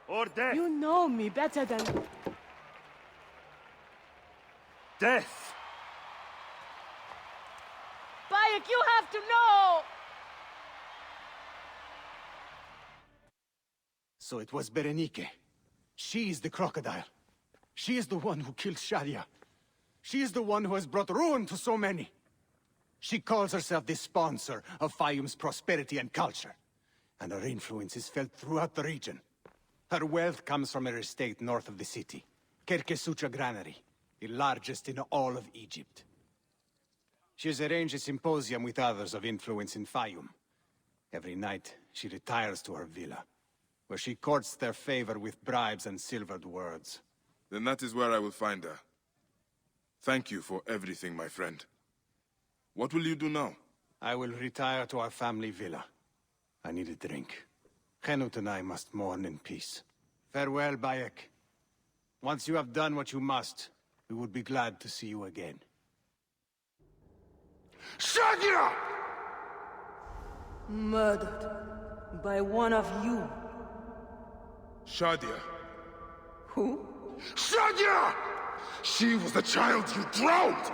or death? you know me better than... Death! Bayek, you have to know! So it was Berenike. She is the crocodile. She is the one who killed Shadia. She is the one who has brought ruin to so many. She calls herself the sponsor of Fayum's prosperity and culture. And her influence is felt throughout the region. Her wealth comes from her estate north of the city. Kerkesucha Granary, the largest in all of Egypt. She has arranged a symposium with others of influence in Fayum. Every night, she retires to her villa, where she courts their favor with bribes and silvered words. Then that is where I will find her. Thank you for everything, my friend. What will you do now? I will retire to our family villa. I need a drink. Henut and I must mourn in peace. Farewell, Bayek. Once you have done what you must, we would be glad to see you again. Shadia! Murdered by one of you. Shadia. Who? Shadia! She was the child you drowned!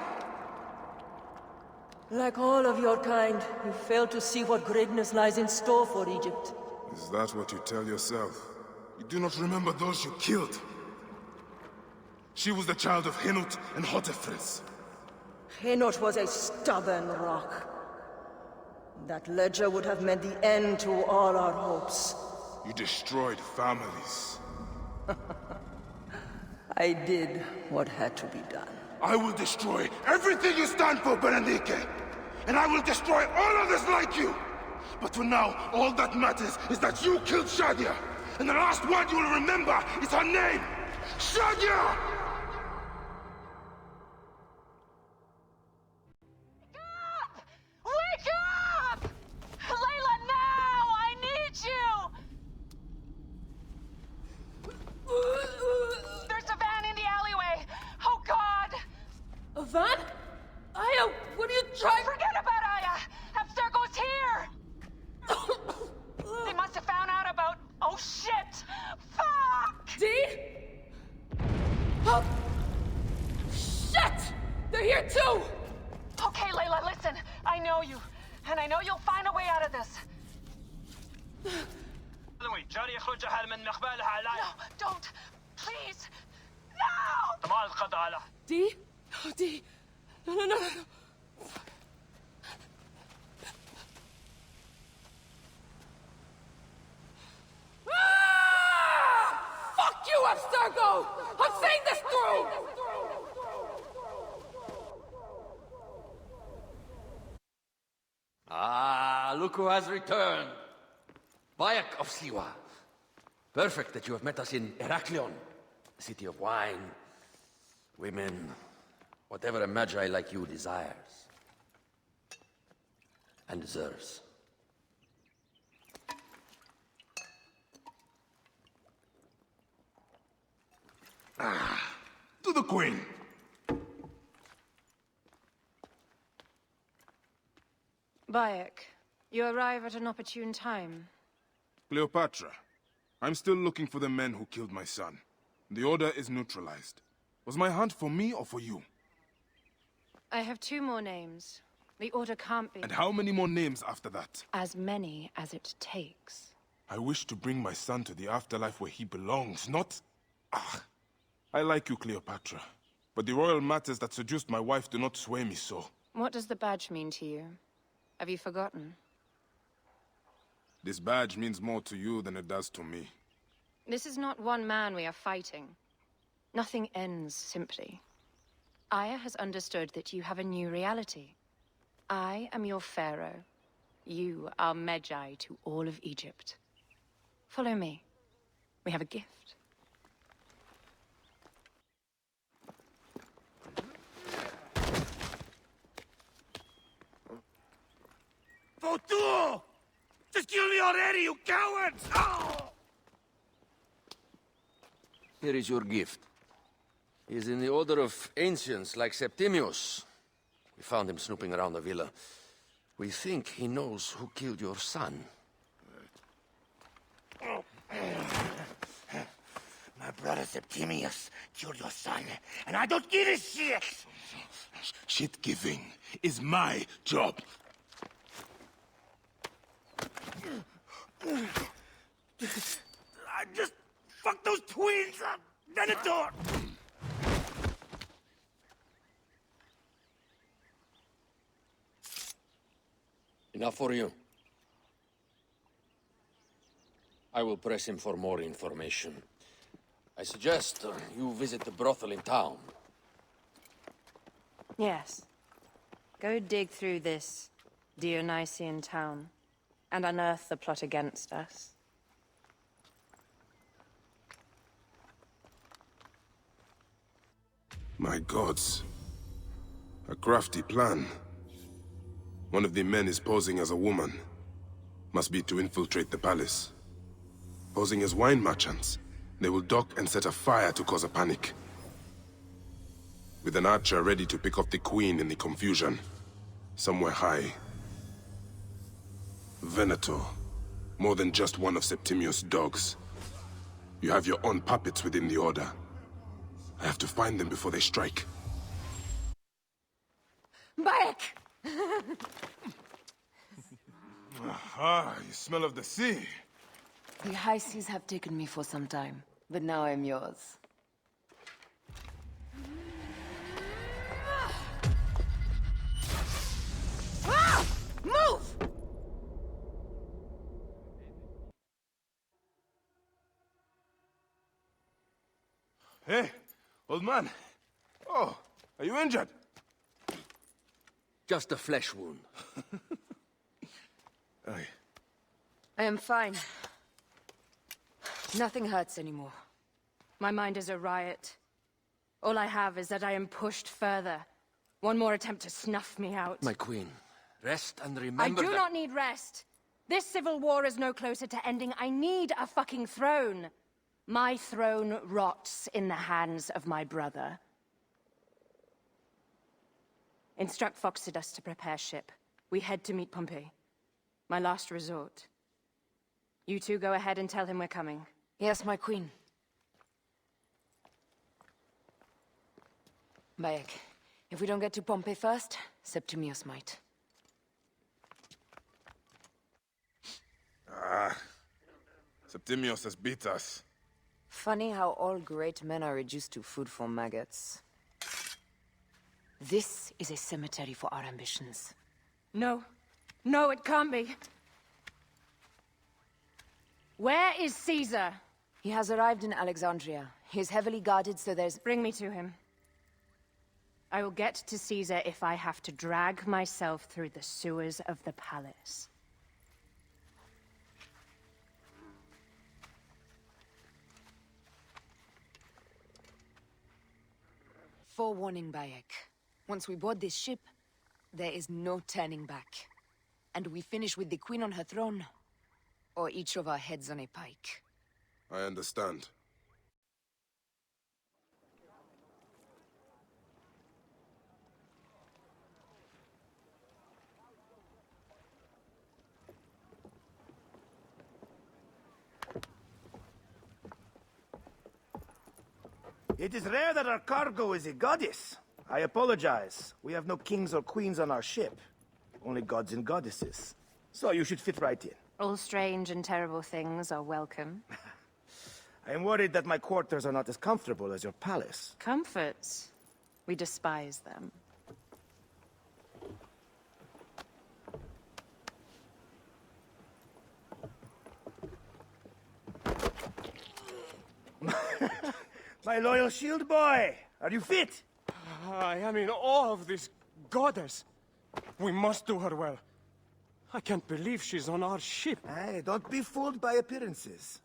Like all of your kind, you fail to see what greatness lies in store for Egypt. Is that what you tell yourself? You do not remember those you killed. She was the child of Henut and Hotefres. Henot was a stubborn rock. That ledger would have meant the end to all our hopes. You destroyed families. I did what had to be done. I will destroy everything you stand for, Berenike! And I will destroy all others like you! But for now, all that matters is that you killed Shadia! And the last word you will remember is her name! Shadia! Wake up! Layla, now! I need you! There's a van in the alleyway! Oh, God! A van? Aya, what are you trying... Forget about Aya! Abstergo's here! here too! Okay, Layla, listen. I know you. And I know you'll find a way out of this. No, don't. Please. No! Dee? Oh, Dee. No. Fuck you, Abstergo! I'm saying this through! Ah, look who has returned. Bayek of Siwa. Perfect that you have met us in Heraklion, city of wine, women, whatever a magi like you desires. And deserves. To the Queen! Bayek, you arrive at an opportune time. Cleopatra, I'm still looking for the men who killed my son. The order is neutralized. Was my hunt for me or for you? I have 2 more names. The order can't be... And how many more names after that? As many as it takes. I wish to bring my son to the afterlife where he belongs, not... I like you, Cleopatra. But the royal matters that seduced my wife do not sway me so. What does the badge mean to you? Have you forgotten? This badge means more to you than it does to me. This is not one man we are fighting. Nothing ends simply. Aya has understood that you have a new reality. I am your pharaoh. You are Magi to all of Egypt. Follow me. We have a gift. Votu! Just kill me already, you cowards! Oh! Here is your gift. He is in the order of ancients like Septimius. We found him snooping around the villa. We think he knows who killed your son. My brother Septimius killed your son, and I don't give a shit! Shit-giving is my job. I just fucked those twins up! Venator! Enough for you. I will press him for more information. I suggest you visit the brothel in town. Yes. Go dig through this Dionysian town and unearth the plot against us. My gods. A crafty plan. One of the men is posing as a woman. Must be to infiltrate the palace. Posing as wine merchants, they will dock and set a fire to cause a panic. With an archer ready to pick off the queen in the confusion. Somewhere high. Venator. More than just one of Septimius' dogs. You have your own puppets within the order. I have to find them before they strike. Bayek! You smell of the sea. The high seas have taken me for some time, but now I'm yours. Move! Hey, old man. Oh, are you injured? Just a flesh wound. Aye. I am fine. Nothing hurts anymore. My mind is a riot. All I have is that I am pushed further. One more attempt to snuff me out. My queen, rest and remember I do not need rest. This civil war is no closer to ending. I need a fucking throne. My throne rots in the hands of my brother. Instruct Phoxidas to prepare ship. We head to meet Pompey. My last resort. You two go ahead and tell him we're coming. Yes, my queen. Bayek, If we don't get to Pompeii first, Septimius might. Septimius has beat us. Funny how all great men are reduced to food for maggots. This is a cemetery for our ambitions. No. No, it can't be. Where is Caesar? He has arrived in Alexandria. He is heavily guarded, so there's... Bring me to him. I will get to Caesar if I have to drag myself through the sewers of the palace. Forewarning, Bayek. Once we board this ship, there is no turning back. And we finish with the Queen on her throne, or each of our heads on a pike. I understand. It is rare that our cargo is a goddess. I apologize. We have no kings or queens on our ship. Only gods and goddesses. So you should fit right in. All strange and terrible things are welcome. I am worried that my quarters are not as comfortable as your palace. Comforts? We despise them. My loyal shield boy! Are you fit? I am in awe of this goddess. We must do her well. I can't believe she's on our ship. Hey, don't be fooled by appearances.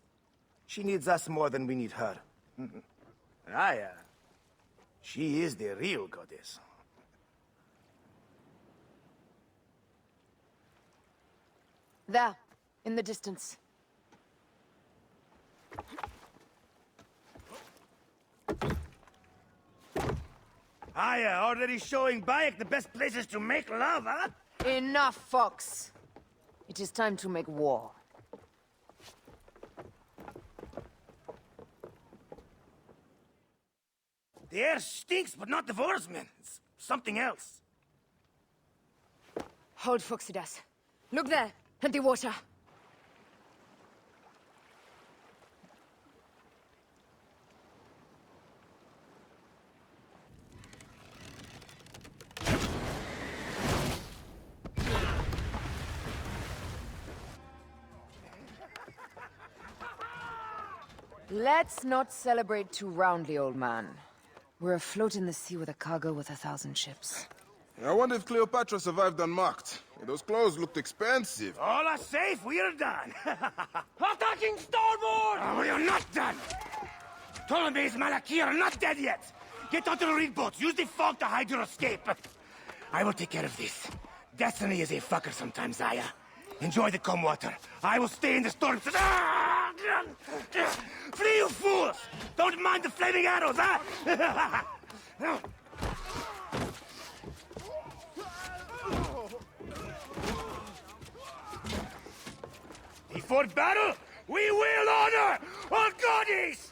She needs us more than we need her. She is the real goddess. There, in the distance. Aya, already showing Bayek the best places to make love, huh? Enough, Fox. It is time to make war. The air stinks, but not the Vorsman. It's something else. Hold, Foxidas. Look there, at the water. Let's not celebrate too roundly, old man. We're afloat in the sea with a cargo worth 1,000 ships. I wonder if Cleopatra survived unmarked. Those clothes looked expensive. All are safe, we're done. Attacking starboard! Oh, you're not done! Ptolemy's Malaki are not dead yet! Get onto the reed boats, use the fog to hide your escape. I will take care of this. Destiny is a fucker sometimes, Aya. Enjoy the calm water. I will stay in the storm. Flee, you fools! Don't mind the flaming arrows, huh? Before battle, we will honor our goddess!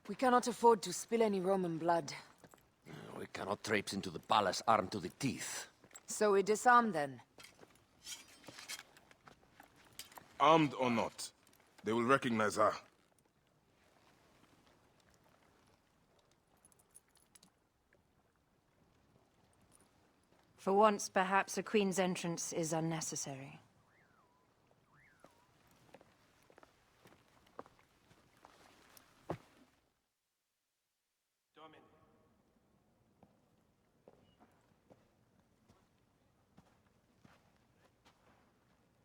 We cannot afford to spill any Roman blood. We cannot traipse into the palace armed to the teeth. So we disarm then. Armed or not, they will recognize her. For once, perhaps a queen's entrance is unnecessary.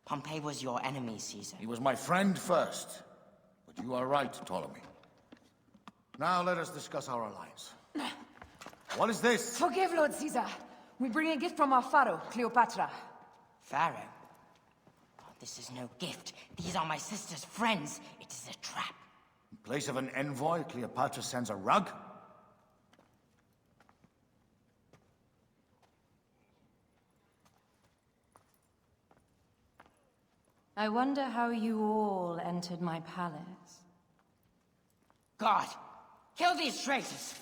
Pompey was your enemy, Caesar. He was my friend first. But you are right, Ptolemy. Now let us discuss our alliance. What is this? Forgive, Lord Caesar. We bring a gift from our pharaoh, Cleopatra. Pharaoh? Oh, this is no gift. These are my sister's friends. It is a trap. In place of an envoy, Cleopatra sends a rug? I wonder how you all entered my palace. God, kill these traitors!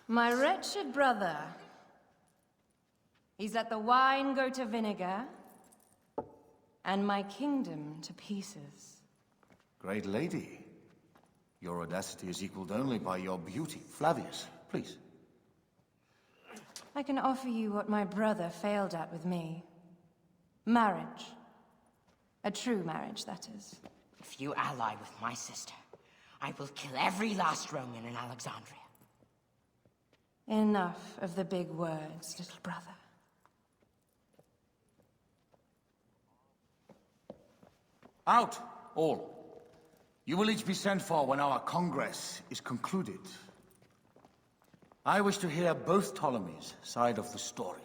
My wretched brother. He's let the wine go to vinegar, and my kingdom to pieces. Great lady. Your audacity is equaled only by your beauty. Flavius, please. I can offer you what my brother failed at with me. Marriage. A true marriage, that is. If you ally with my sister, I will kill every last Roman in Alexandria. Enough of the big words, little brother. Out, all. You will each be sent for when our congress is concluded. I wish to hear both Ptolemies' side of the story.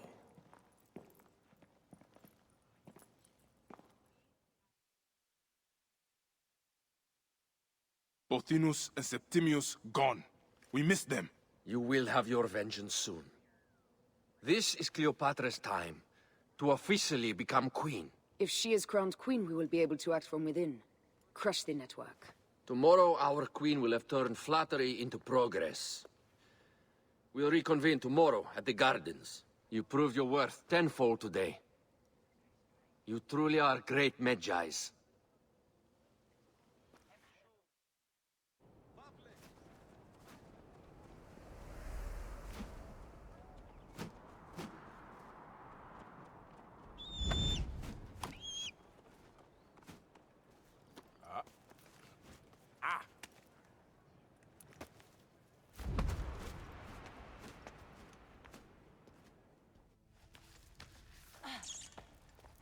Pothinus and Septimius gone. We missed them. You will have your vengeance soon. This is Cleopatra's time to officially become queen. If she is crowned queen, we will be able to act from within. Crush the network. Tomorrow, our queen will have turned flattery into progress. We'll reconvene tomorrow at the gardens. You proved your worth tenfold today. You truly are great Magi's.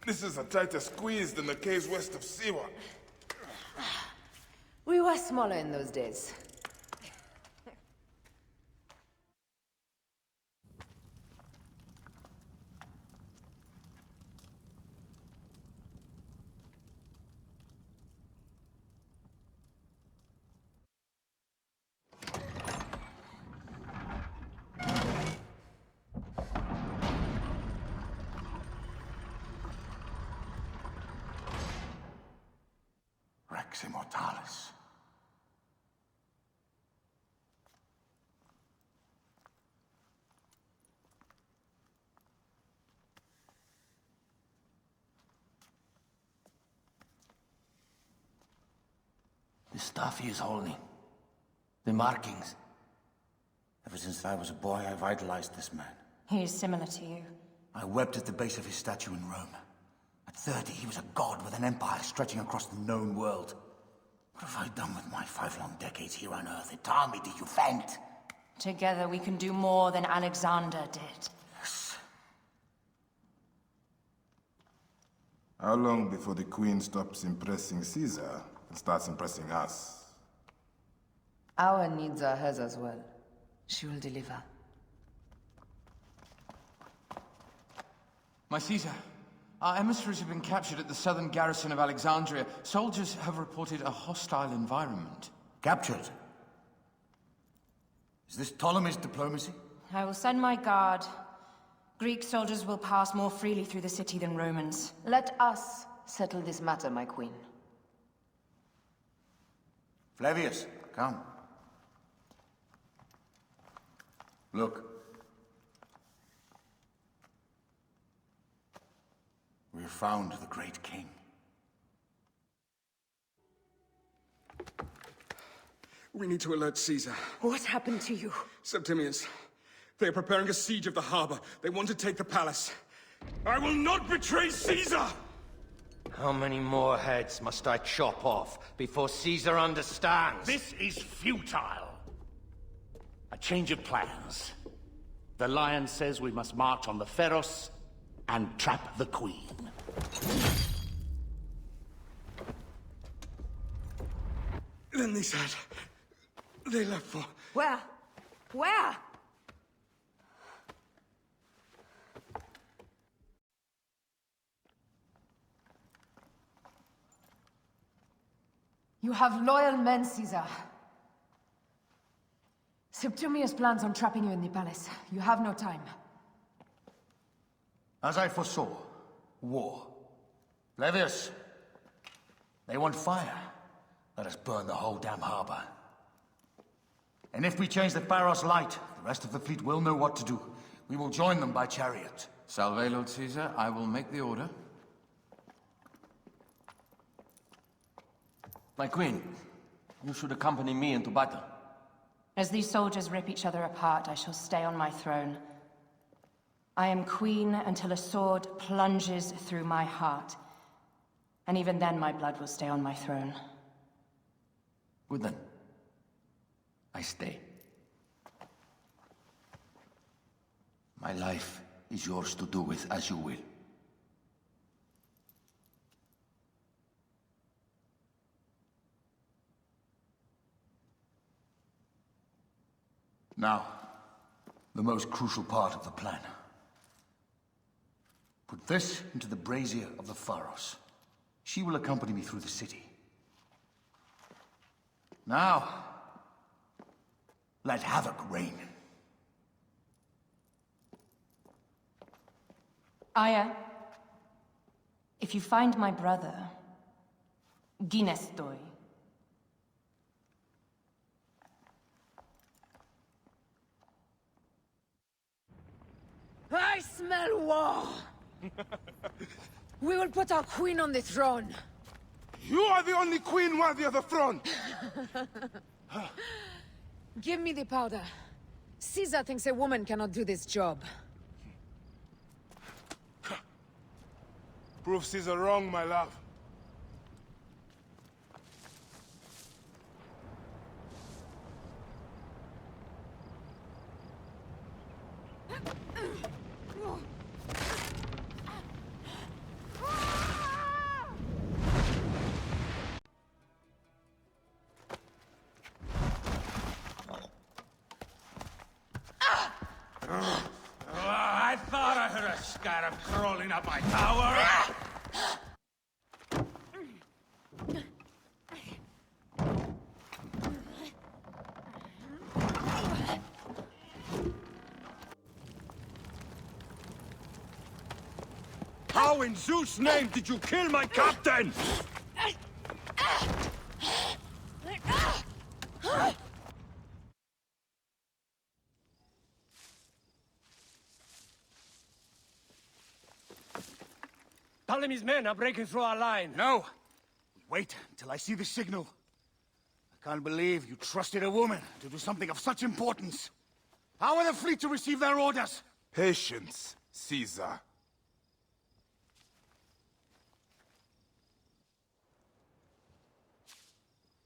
This is a tighter squeeze than the caves west of Siwa. We were smaller in those days. Rex Immortalis. The stuff he is holding. The markings. Ever since I was a boy, I've idolized this man. He is similar to you. I wept at the base of his statue in Rome. At 30, he was a god with an empire stretching across the known world. What have I done with my 5 long decades here on Earth? It tell me, did you faint? Together we can do more than Alexander did. Yes. How long before the Queen stops impressing Caesar and starts impressing us? Our needs are hers as well. She will deliver. My Caesar, our emissaries have been captured at the southern garrison of Alexandria. Soldiers have reported a hostile environment. Captured? Is this Ptolemy's diplomacy? I will send my guard. Greek soldiers will pass more freely through the city than Romans. Let us settle this matter, my queen. Flavius, come. Look. We have found the great king. We need to alert Caesar. What happened to you? Septimius. They are preparing a siege of the harbor. They want to take the palace. I will not betray Caesar! How many more heads must I chop off before Caesar understands? This is futile. A change of plans. The Lion says we must march on the Pharos and trap the Queen. Then they said... they left for... Where? Where? You have loyal men, Caesar. Septimius plans on trapping you in the palace. You have no time. As I foresaw, war. Levius, they want fire. Let us burn the whole damn harbor. And if we change the Pharos light, the rest of the fleet will know what to do. We will join them by chariot. Salve, Lord Caesar. I will make the order. My queen, you should accompany me into battle. As these soldiers rip each other apart, I shall stay on my throne. I am queen until a sword plunges through my heart. And even then, my blood will stay on my throne. Good then. I stay. My life is yours to do with as you will. Now, the most crucial part of the plan. Put this into the brazier of the Pharos. She will accompany me through the city. Now, let havoc reign. Aya, if you find my brother, Ginestoy. I smell war! We will put our queen on the throne. You are the only queen worthy of the throne! Give me the powder. Caesar thinks a woman cannot do this job. Prove Caesar wrong, my love. I thought I heard a Scarab crawling up my tower. How in Zeus' name did you kill my captain? Ptolemy's men are breaking through our line. No! Wait until I see the signal. I can't believe you trusted a woman to do something of such importance. How are the fleet to receive their orders? Patience, Caesar.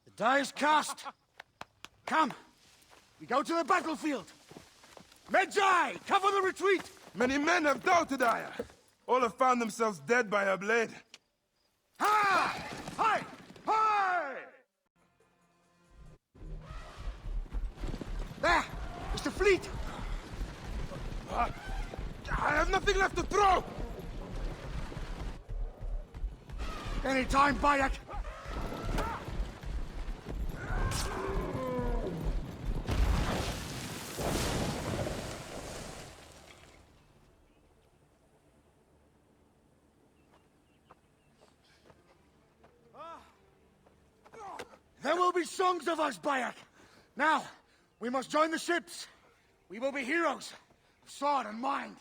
The die is cast. Come, we go to the battlefield. Medjay, cover the retreat! Many men have doubted Aya. All have found themselves dead by her blade. Ha! Hi! Hi! There! It's the fleet! I have nothing left to throw! Any time, Bayek! There will be songs of us, Bayek! Now, we must join the ships. We will be heroes of sword and mind.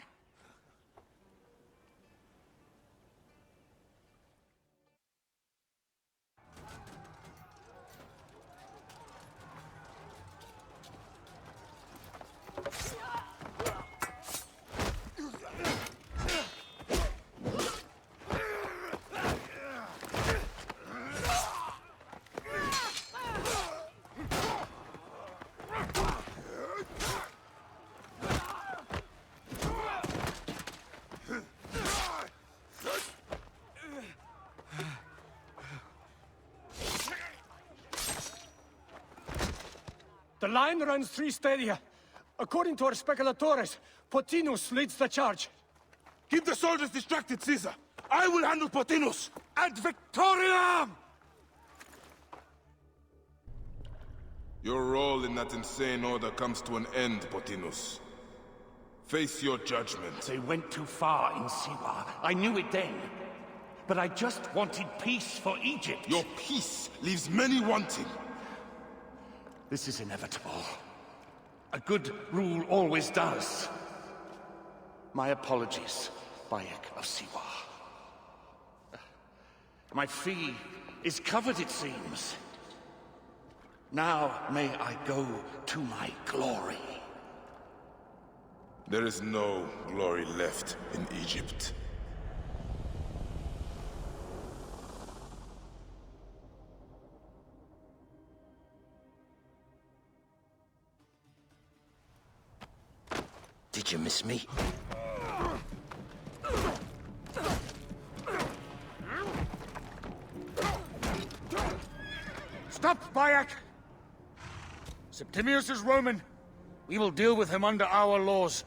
The line runs 3 stadia. According to our speculatores, Pothinus leads the charge. Keep the soldiers distracted, Caesar. I will handle Pothinus. Ad Victoriam! Your role in that insane order comes to an end, Pothinus. Face your judgment. They went too far in Siwa. I knew it then. But I just wanted peace for Egypt. Your peace leaves many wanting. This is inevitable. A good rule always does. My apologies, Bayek of Siwa. My fee is covered, it seems. Now may I go to my glory. There is no glory left in Egypt. Did you miss me? Stop, Bayek! Septimius is Roman. We will deal with him under our laws.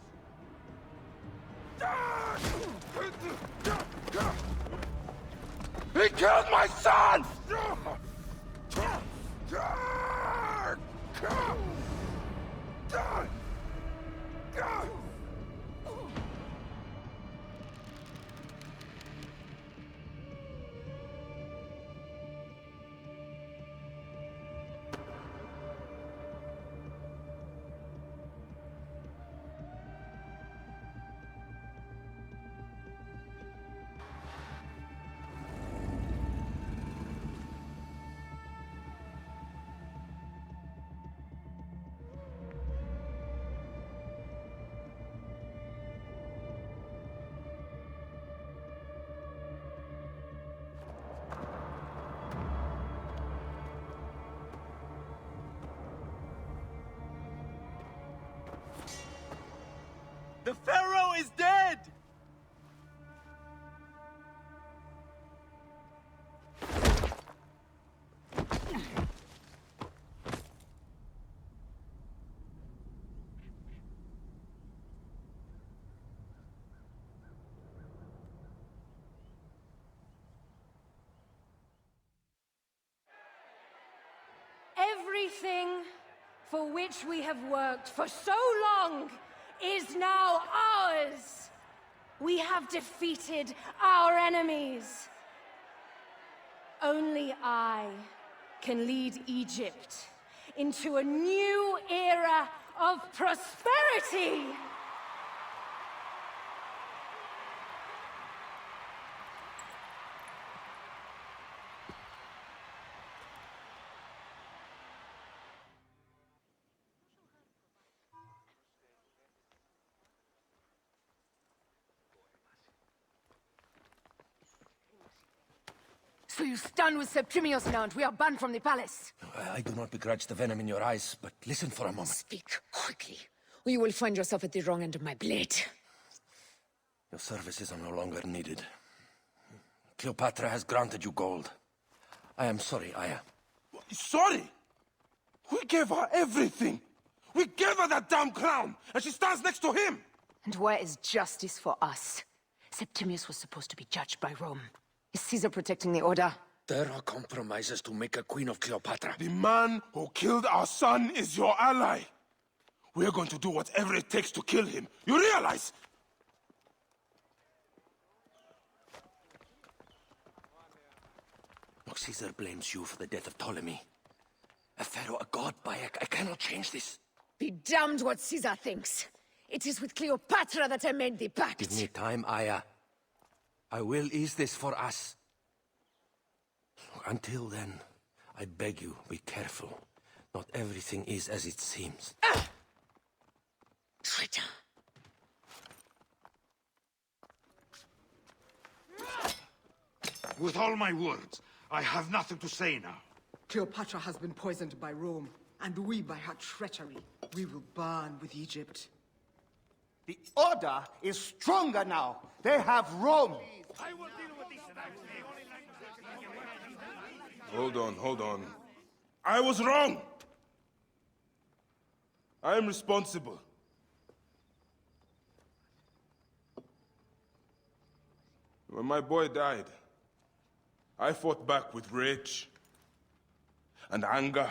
He killed my son! The Pharaoh is dead! Everything for which we have worked for so long is now ours. We have defeated our enemies. Only I can lead Egypt into a new era of prosperity. So you stand with Septimius now, and we are banned from the palace. I do not begrudge the venom in your eyes, but listen for a moment. Speak quickly, or you will find yourself at the wrong end of my blade. Your services are no longer needed. Cleopatra has granted you gold. I am sorry, Aya. Sorry? We gave her everything. We gave her that damn crown, and she stands next to him. And where is justice for us? Septimius was supposed to be judged by Rome. Is Caesar protecting the order? There are compromises to make a queen of Cleopatra. The man who killed our son is your ally. We're going to do whatever it takes to kill him. You realize? Look, Caesar blames you for the death of Ptolemy. A pharaoh, a god, Bayek. I cannot change this. Be damned what Caesar thinks. It is with Cleopatra that I made the pact. Give me time, Aya. I will ease this for us. Look, until then, I beg you, be careful. Not everything is as it seems. Ah! Traitor. With all my words, I have nothing to say now. Cleopatra has been poisoned by Rome, and we by her treachery. We will burn with Egypt. The Order is stronger now. They have Rome. Hold on. I was wrong. I am responsible. When my boy died, I fought back with rage and anger.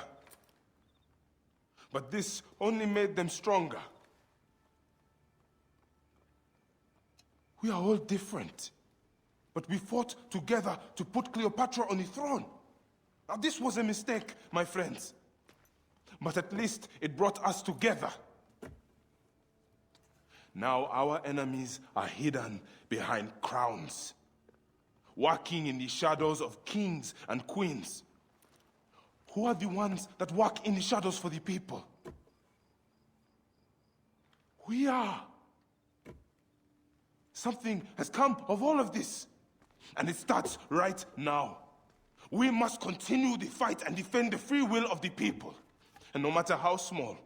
But this only made them stronger. We are all different. But we fought together to put Cleopatra on the throne. Now this was a mistake, my friends. But at least it brought us together. Now our enemies are hidden behind crowns, walking in the shadows of kings and queens. Who are the ones that walk in the shadows for the people? We are. Something has come of all of this, and it starts right now. We must continue the fight and defend the free will of the people. And no matter how small,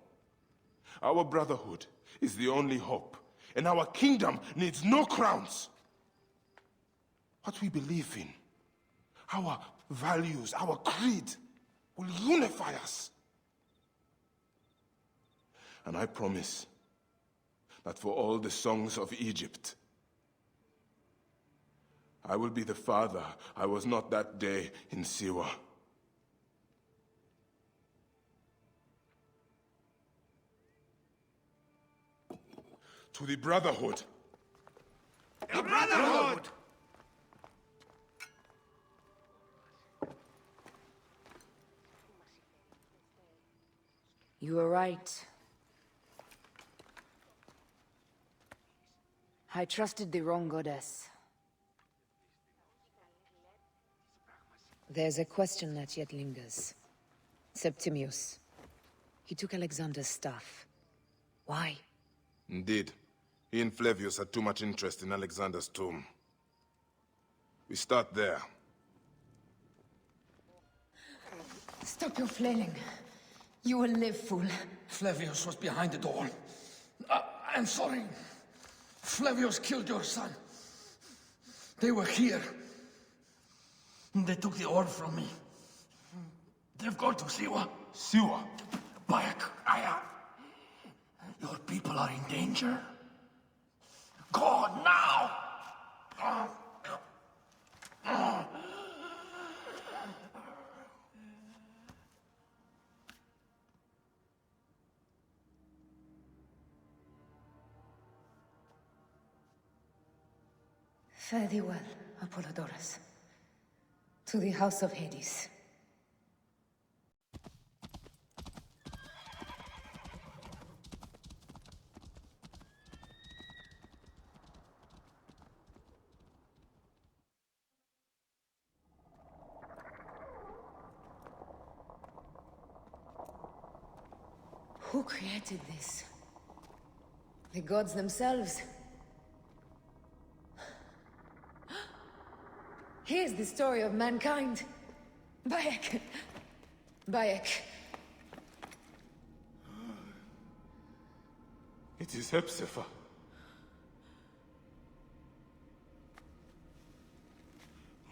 our brotherhood is the only hope, and our kingdom needs no crowns. What we believe in, our values, our creed, will unify us. And I promise that for all the songs of Egypt, I will be the father I was not that day in Siwa. To the Brotherhood. The Brotherhood! You were right. I trusted the wrong goddess. There's a question that yet lingers. Septimius. He took Alexander's staff. Why? Indeed. He and Flavius had too much interest in Alexander's tomb. We start there. Stop your flailing. You will live, fool. Flavius was behind the door. I'm sorry. Flavius killed your son. They were here. They took the orb from me. They've gone to Siwa. Siwa? Bayek, your people are in danger. Go now! Fare thee well, Apollodorus. To the House of Hades. Who created this? The gods themselves? Here's the story of mankind. Bayek. Bayek. It is Hepzibah.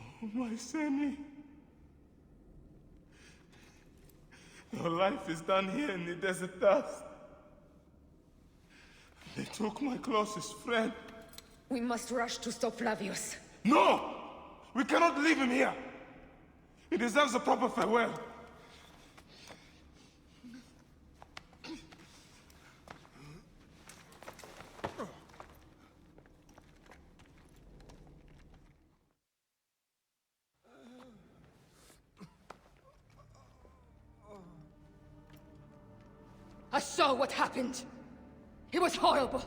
Oh, my Seni. Your life is done here in the desert dust. They took my closest friend. We must rush to stop Flavius. No! We cannot leave him here! He deserves a proper farewell. I saw what happened. It was horrible.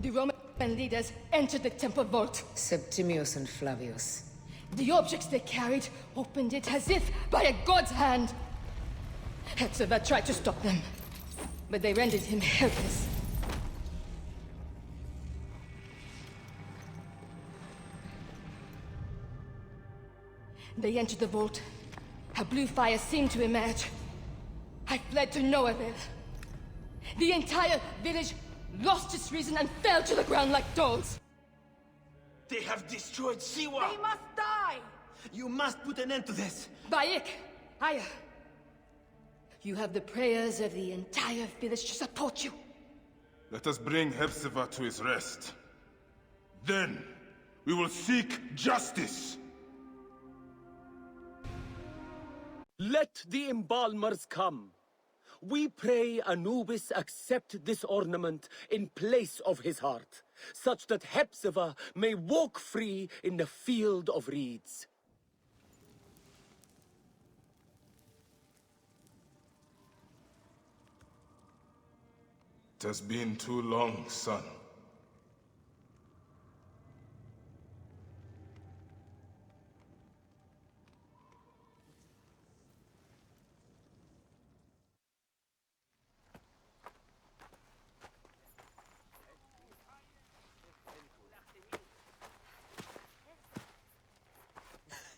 The Roman leaders entered the temple vault. Septimius and Flavius. The objects they carried opened it as if by a god's hand. Hepzibah tried to stop them, but they rendered him helpless. They entered the vault. A blue fire seemed to emerge. I fled to no avail. The entire village lost its reason and fell to the ground like dolls. They have destroyed Siwa! They must die! You must put an end to this! Bayek, Aya. You have the prayers of the entire village to support you. Let us bring Hepzibah to his rest. Then, we will seek justice. Let the embalmers come. we pray Anubis accept this ornament in place of his heart, such that Hepzibah may walk free in the field of reeds. It has been too long, son.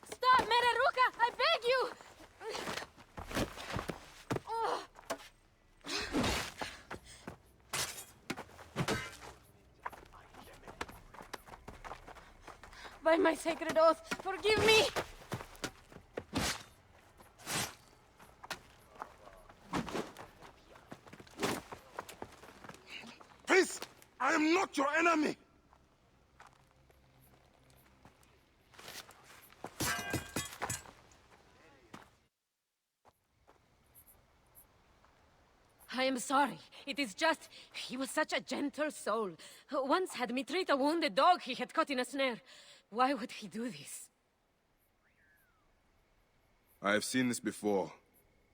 Stop, Mereruka! I beg you! By my sacred oath, forgive me! Peace! I am not your enemy! I am sorry. It is just... he was such a gentle soul. Once had me treat a wounded dog he had caught in a snare. Why would he do this? I have seen this before,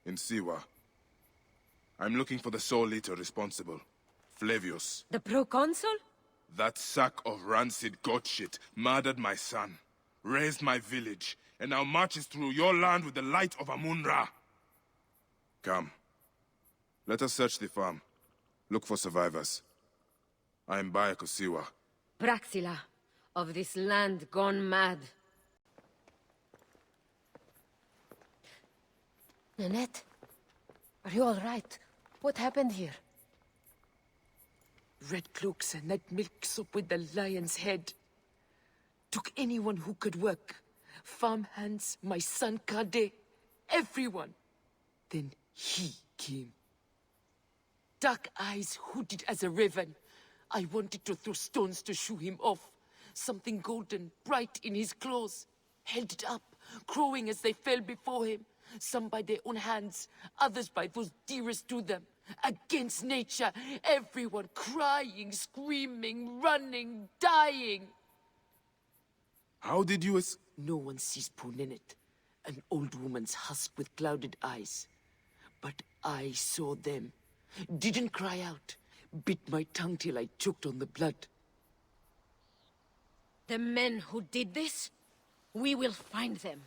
in Siwa. I'm looking for the Soul Eater responsible, Flavius. The proconsul? That sack of rancid goat shit murdered my son, raised my village, and now marches through your land with the light of Amun-Ra. Come. Let us search the farm. Look for survivors. I am Bayek of Siwa. Praxila, of this land gone mad. Nanette, are you all right? What happened here? Red cloaks and that milk soup with the lion's head. Took anyone who could work. Farmhands, my son Kade, everyone. Then he came. Dark eyes hooded as a raven. I wanted to throw stones to shoo him off. Something golden, bright in his claws. Held it up, crowing as they fell before him. Some by their own hands, others by those dearest to them. Against nature, everyone crying, screaming, running, dying. How did you No one sees poor Ninette, an old woman's husk with clouded eyes. But I saw them. Didn't cry out. Bit my tongue till I choked on the blood. The men who did this? We will find them.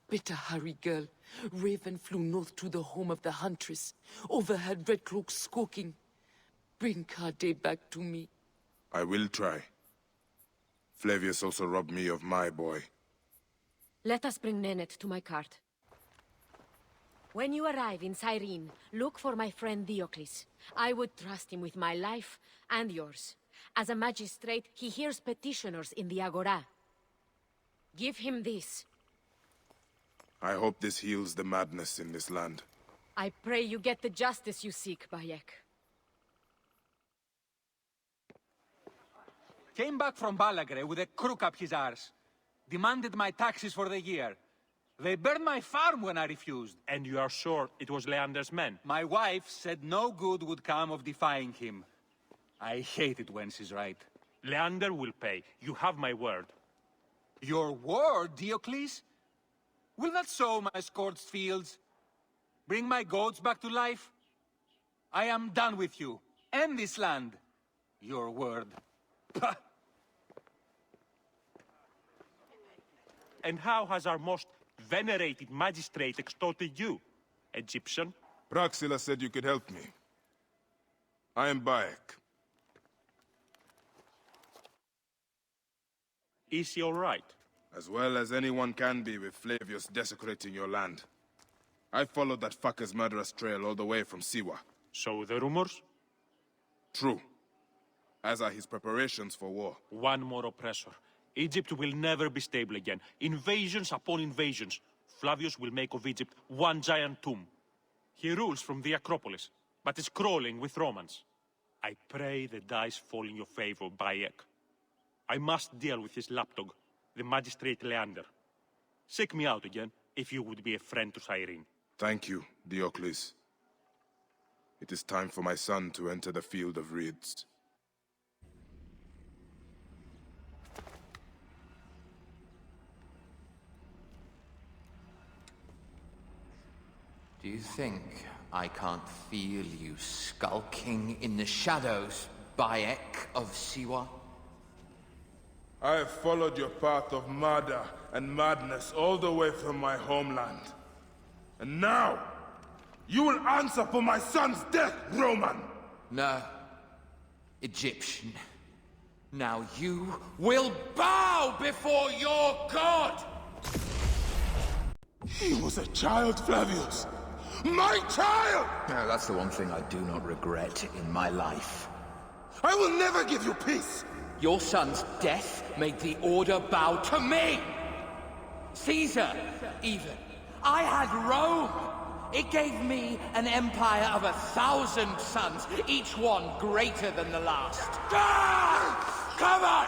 Better hurry, girl. Raven flew north to the home of the huntress. Overheard red cloaks squawking. Bring Kade back to me. I will try. Flavius also robbed me of my boy. Let us bring Nennet to my cart. When you arrive in Cyrene, look for my friend Diocles. I would trust him with my life and yours. As a magistrate, he hears petitioners in the Agora. Give him this. I hope this heals the madness in this land. I pray you get the justice you seek, Bayek. Came back from Balagre with a crook up his arse. Demanded my taxes for the year. They burned my farm when I refused. And you are sure it was Leander's men? My wife said no good would come of defying him. I hate it when she's right. Leander will pay. You have my word. Your word, Diocles? Will that sow my scorched fields? Bring my goats back to life? I am done with you, and this land. Your word. Pah! And how has our most venerated magistrate extorted you, Egyptian? Praxila said you could help me. I am Bayek. Is he all right? As well as anyone can be with Flavius desecrating your land. I followed that fucker's murderous trail all the way from Siwa. So the rumors? True. As are his preparations for war. One more oppressor. Egypt will never be stable again. Invasions upon invasions. Flavius will make of Egypt one giant tomb. He rules from the Acropolis, but is crawling with Romans. I pray the dice fall in your favor, Bayek. I must deal with his lapdog, the magistrate Leander. Seek me out again, if you would be a friend to Cyrene. Thank you, Diocles. It is time for my son to enter the field of reeds. Do you think I can't feel you skulking in the shadows, Bayek of Siwa? I have followed your path of murder and madness all the way from my homeland. And now, you will answer for my son's death, Roman! No. Egyptian. Now you will bow before your god! He was a child, Flavius! My child! No, that's the one thing I do not regret in my life. I will never give you peace! Your son's death made the Order bow to me! Caesar, even. I had Rome! It gave me an empire of 1,000 sons, each one greater than the last. Ah! Come on!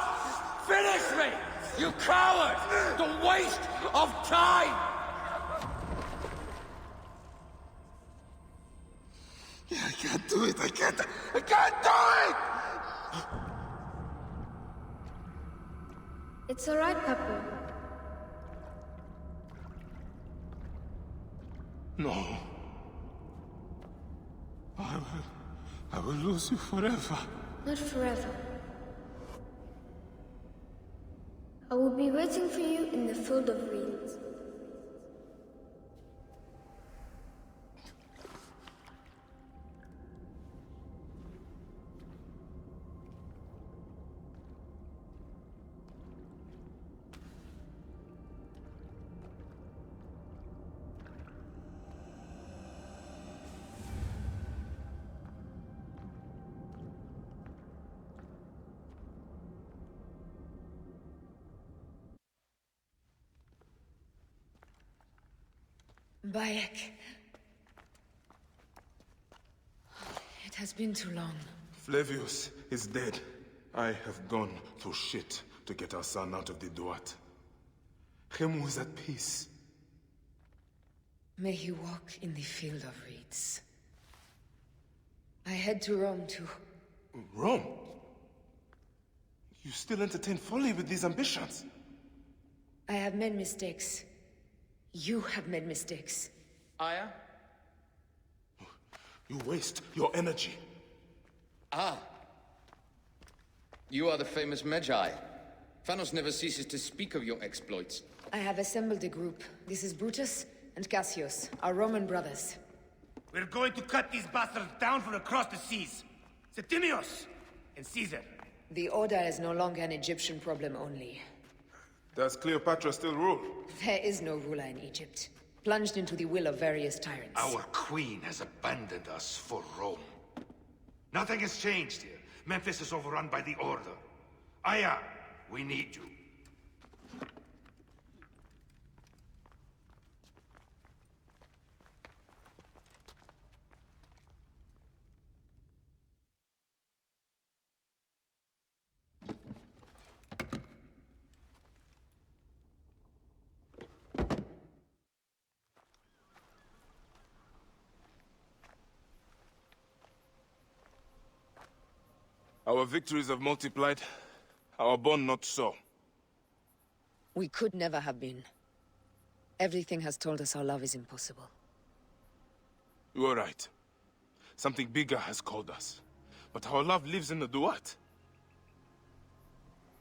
Finish me! You coward! The waste of time! I can't do it! I can't do it! It's all right, Papa. No. I will lose you forever. Not forever. I will be waiting for you in the field of reeds. Bayek. It has been too long. Flavius is dead. I have gone through shit to get our son out of the Duat. Khemu is at peace. May he walk in the field of reeds. I head to Rome too. Rome? You still entertain folly with these ambitions? I have made mistakes. You have made mistakes. Aya? You waste your energy. Ah. You are the famous Magi. Phanos never ceases to speak of your exploits. I have assembled a group. This is Brutus and Cassius, our Roman brothers. We're going to cut these bastards down from across the seas. Septimius and Caesar. The Order is no longer an Egyptian problem only. Does Cleopatra still rule? There is no ruler in Egypt. Plunged into the will of various tyrants. Our queen has abandoned us for Rome. Nothing has changed here. Memphis is overrun by the Order. Aya, we need you. Our victories have multiplied, our bond not so. We could never have been. Everything has told us our love is impossible. You are right. Something bigger has called us. But our love lives in the Duat.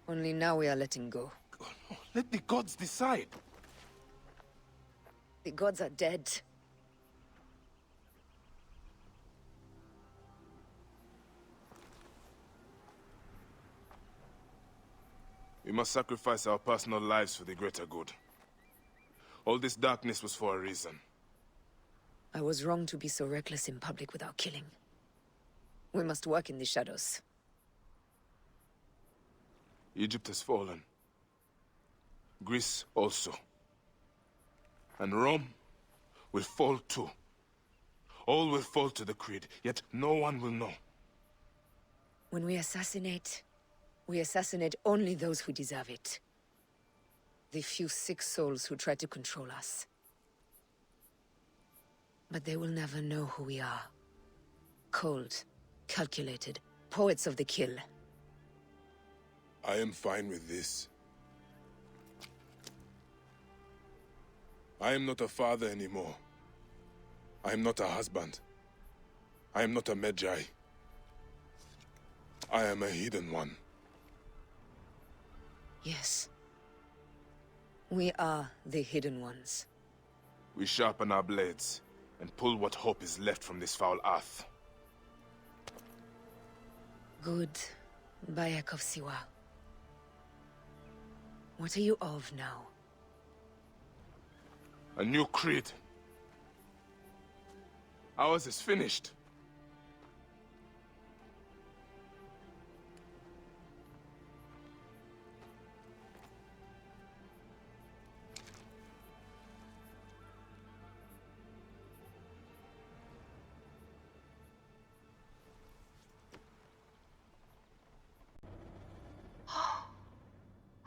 Only now we are letting go. Let the gods decide. The gods are dead. We must sacrifice our personal lives for the greater good. All this darkness was for a reason. I was wrong to be so reckless in public without killing. We must work in the shadows. Egypt has fallen. Greece also. And Rome will fall too. All will fall to the creed, yet no one will know. When we assassinate only those who deserve it. The few sick souls who try to control us. But they will never know who we are. Cold, calculated, poets of the kill. I am fine with this. I am not a father anymore. I am not a husband. I am not a Magi. I am a hidden one. Yes. We are the hidden ones. We sharpen our blades and pull what hope is left from this foul earth. Good, Bayek of Siwa. What are you of now? A new creed. Ours is finished.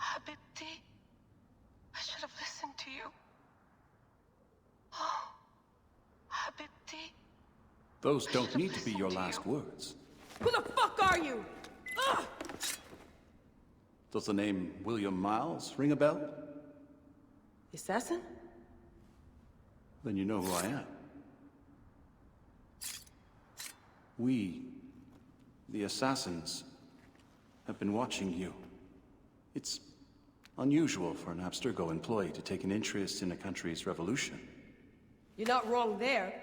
Habibti, I should have listened to you. Oh, Habibti. Those don't need to be your last words. Who the fuck are you? Ugh! Does the name William Miles ring a bell? Assassin? Then you know who I am. We, the assassins, have been watching you. It's unusual for an Abstergo employee to take an interest in a country's revolution. You're not wrong there.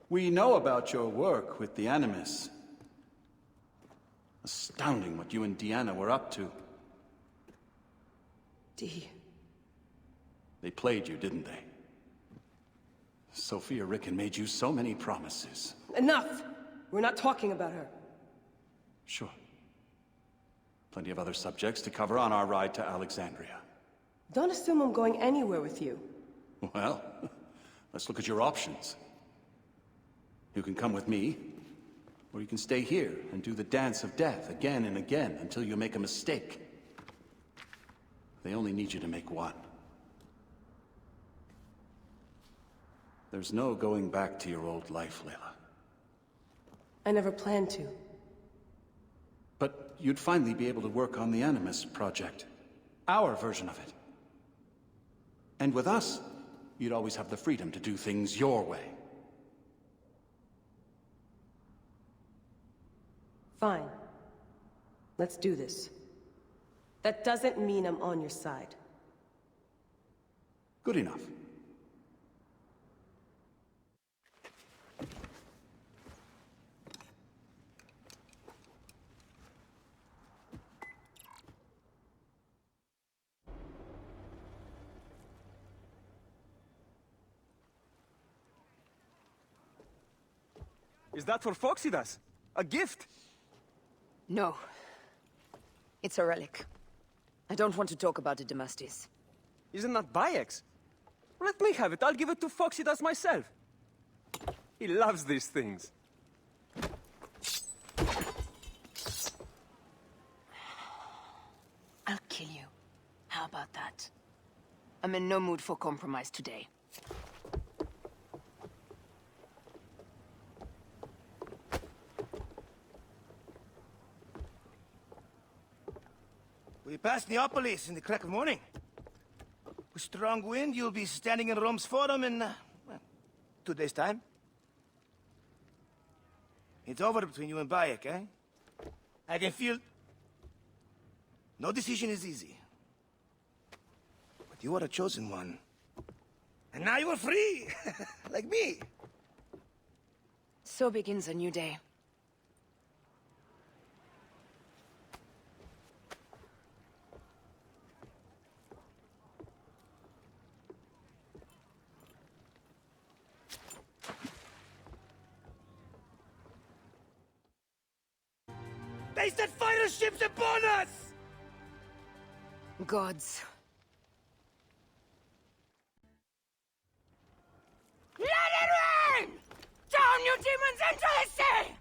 We know about your work with the Animus. Astounding what you and Deanna were up to. They played you, didn't they? Sophia Ricken made you so many promises. Enough! We're not talking about her. Sure. Plenty of other subjects to cover on our ride to Alexandria. Don't assume I'm going anywhere with you. Well, let's look at your options. You can come with me, or you can stay here and do the dance of death again and again until you make a mistake. They only need you to make one. There's no going back to your old life, Layla. I never planned to. But you'd finally be able to work on the Animus project. Our version of it. And with us, you'd always have the freedom to do things your way. Fine. Let's do this. That doesn't mean I'm on your side. Good enough. Is that for Foxidas? A gift? No. It's a relic. I don't want to talk about it, Damastis. Isn't that Bayek's? Let me have it. I'll give it to Foxidas myself. He loves these things. I'll kill you. How about that? I'm in no mood for compromise today. We pass Neapolis in the crack of morning. With strong wind, you'll be standing in Rome's Forum in, well, 2 days' time. It's over between you and Bayek, eh? I can feel... No decision is easy. But you are a chosen one. And now you are free! Like me! So begins a new day. They set fighter ships upon us! Gods. Let it rain! Down, you demons, into the sea!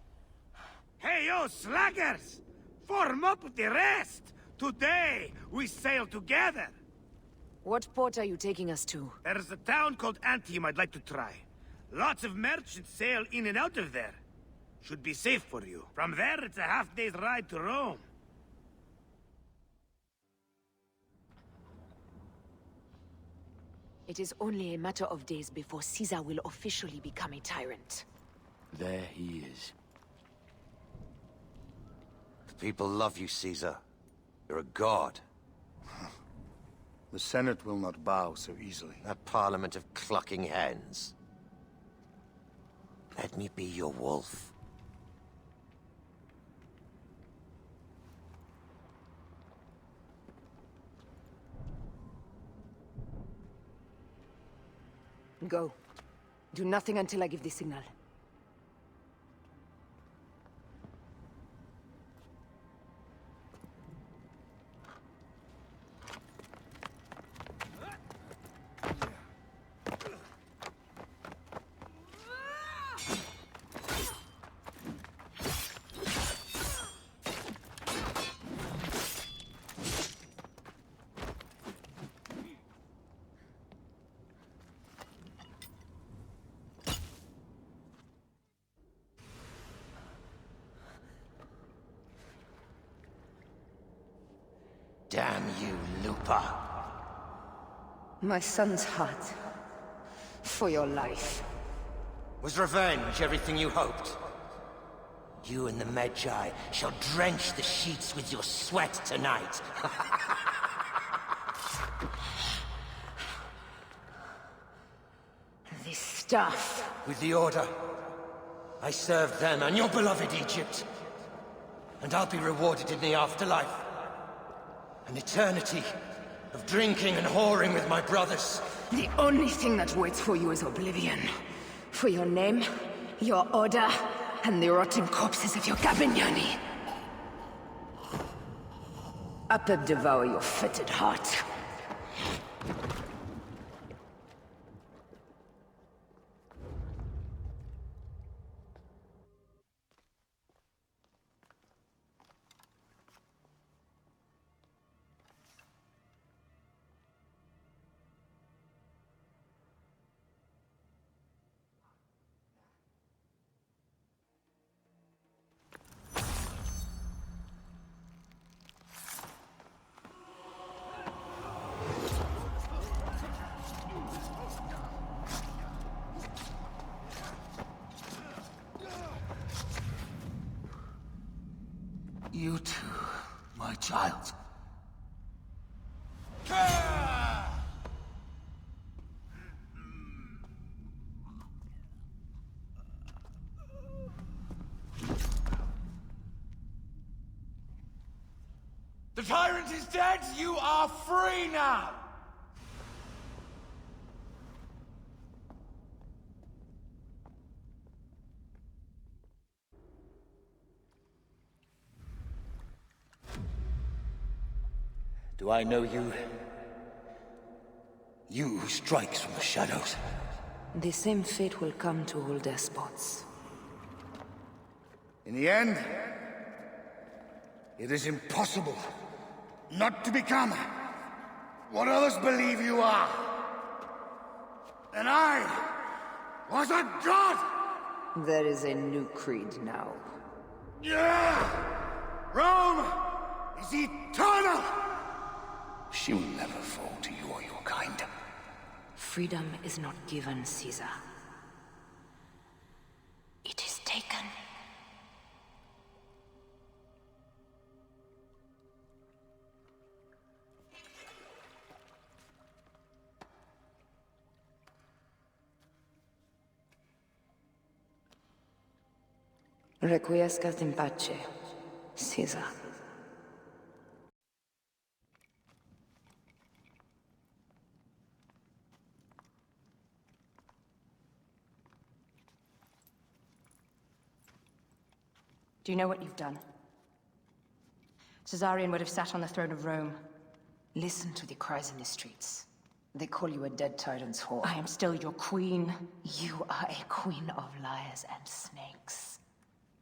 Hey, you slackers! Form up with the rest! Today, we sail together! What port are you taking us to? There's a town called Antium I'd like to try. Lots of merchants sail in and out of there. Should be safe for you. From there, it's a half-day's ride to Rome. It is only a matter of days before Caesar will officially become a tyrant. There he is. The people love you, Caesar. You're a god. The Senate will not bow so easily. That parliament of clucking hens. Let me be your wolf. Go. Do nothing until I give the signal. Damn you, Lupa. My son's heart. For your life. Was revenge everything you hoped? You and the Magi shall drench the sheets with your sweat tonight. This stuff. With the Order, I served them and your beloved Egypt. And I'll be rewarded in the afterlife. An eternity of drinking and whoring with my brothers. The only thing that waits for you is oblivion. For your name, your order, and the rotting corpses of your Gabignani. Up and devour your fetid heart. You too, my child. The tyrant is dead! You are free now! Do I know you? You who strikes from the shadows. The same fate will come to all despots. In the end, it is impossible not to become what others believe you are. And I was a god! There is a new creed now. Yeah! Rome is eternal! She will never fall to you or your kind. Freedom is not given, Caesar. It is taken. Requiescat in pace, Caesar. Do you know what you've done? Caesarion would have sat on the throne of Rome. Listen to the cries in the streets. They call you a dead tyrant's whore. I am still your queen. You are a queen of liars and snakes.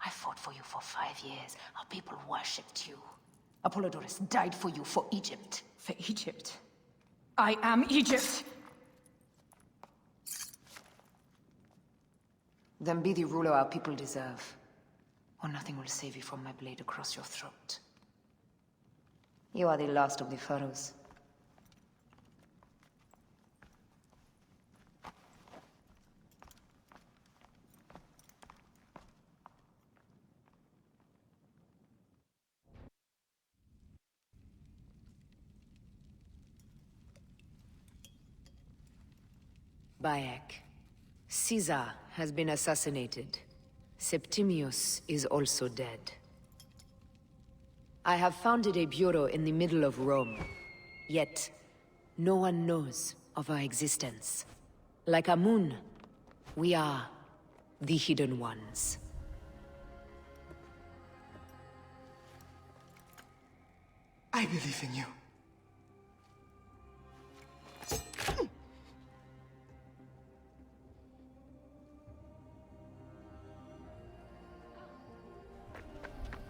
I fought for you for 5 years. Our people worshipped you. Apollodorus died for you, for Egypt. For Egypt? I am Egypt! Then be the ruler our people deserve, or nothing will save you from my blade across your throat. You are the last of the pharaohs. Bayek. Caesar has been assassinated. Septimius is also dead. I have founded a bureau in the middle of Rome. Yet, no one knows of our existence. Like Amun, we are the Hidden Ones. I believe in you.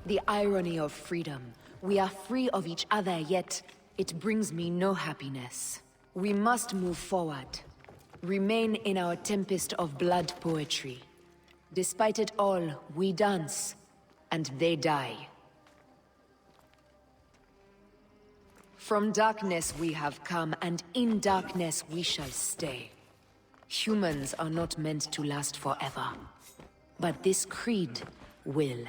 The irony of freedom. We are free of each other, yet it brings me no happiness. We must move forward. Remain in our tempest of blood poetry. Despite it all, we dance, and they die. From darkness we have come, and in darkness we shall stay. Humans are not meant to last forever. But this creed will.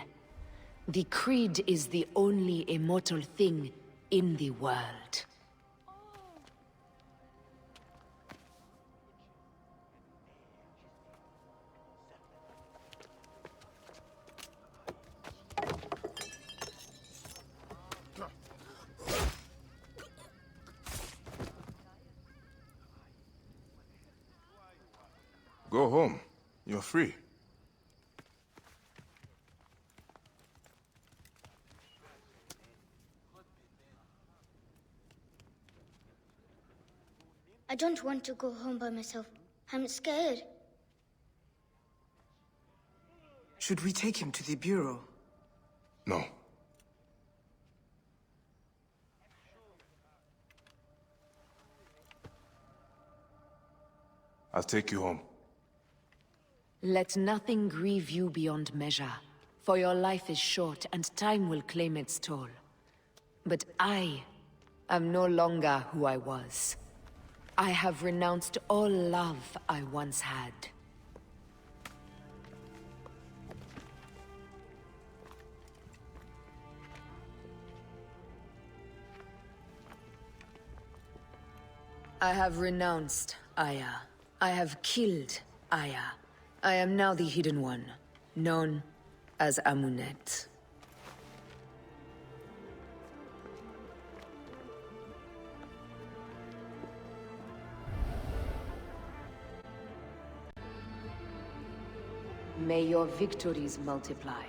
The creed is the only immortal thing in the world. Go home. You're free. I don't want to go home by myself. I'm scared. Should we take him to the Bureau? No. I'll take you home. Let nothing grieve you beyond measure, for your life is short and time will claim its toll. But I am no longer who I was. I have renounced all love I once had. I have renounced Aya. I have killed Aya. I am now the Hidden One, known as Amunet. May your victories multiply.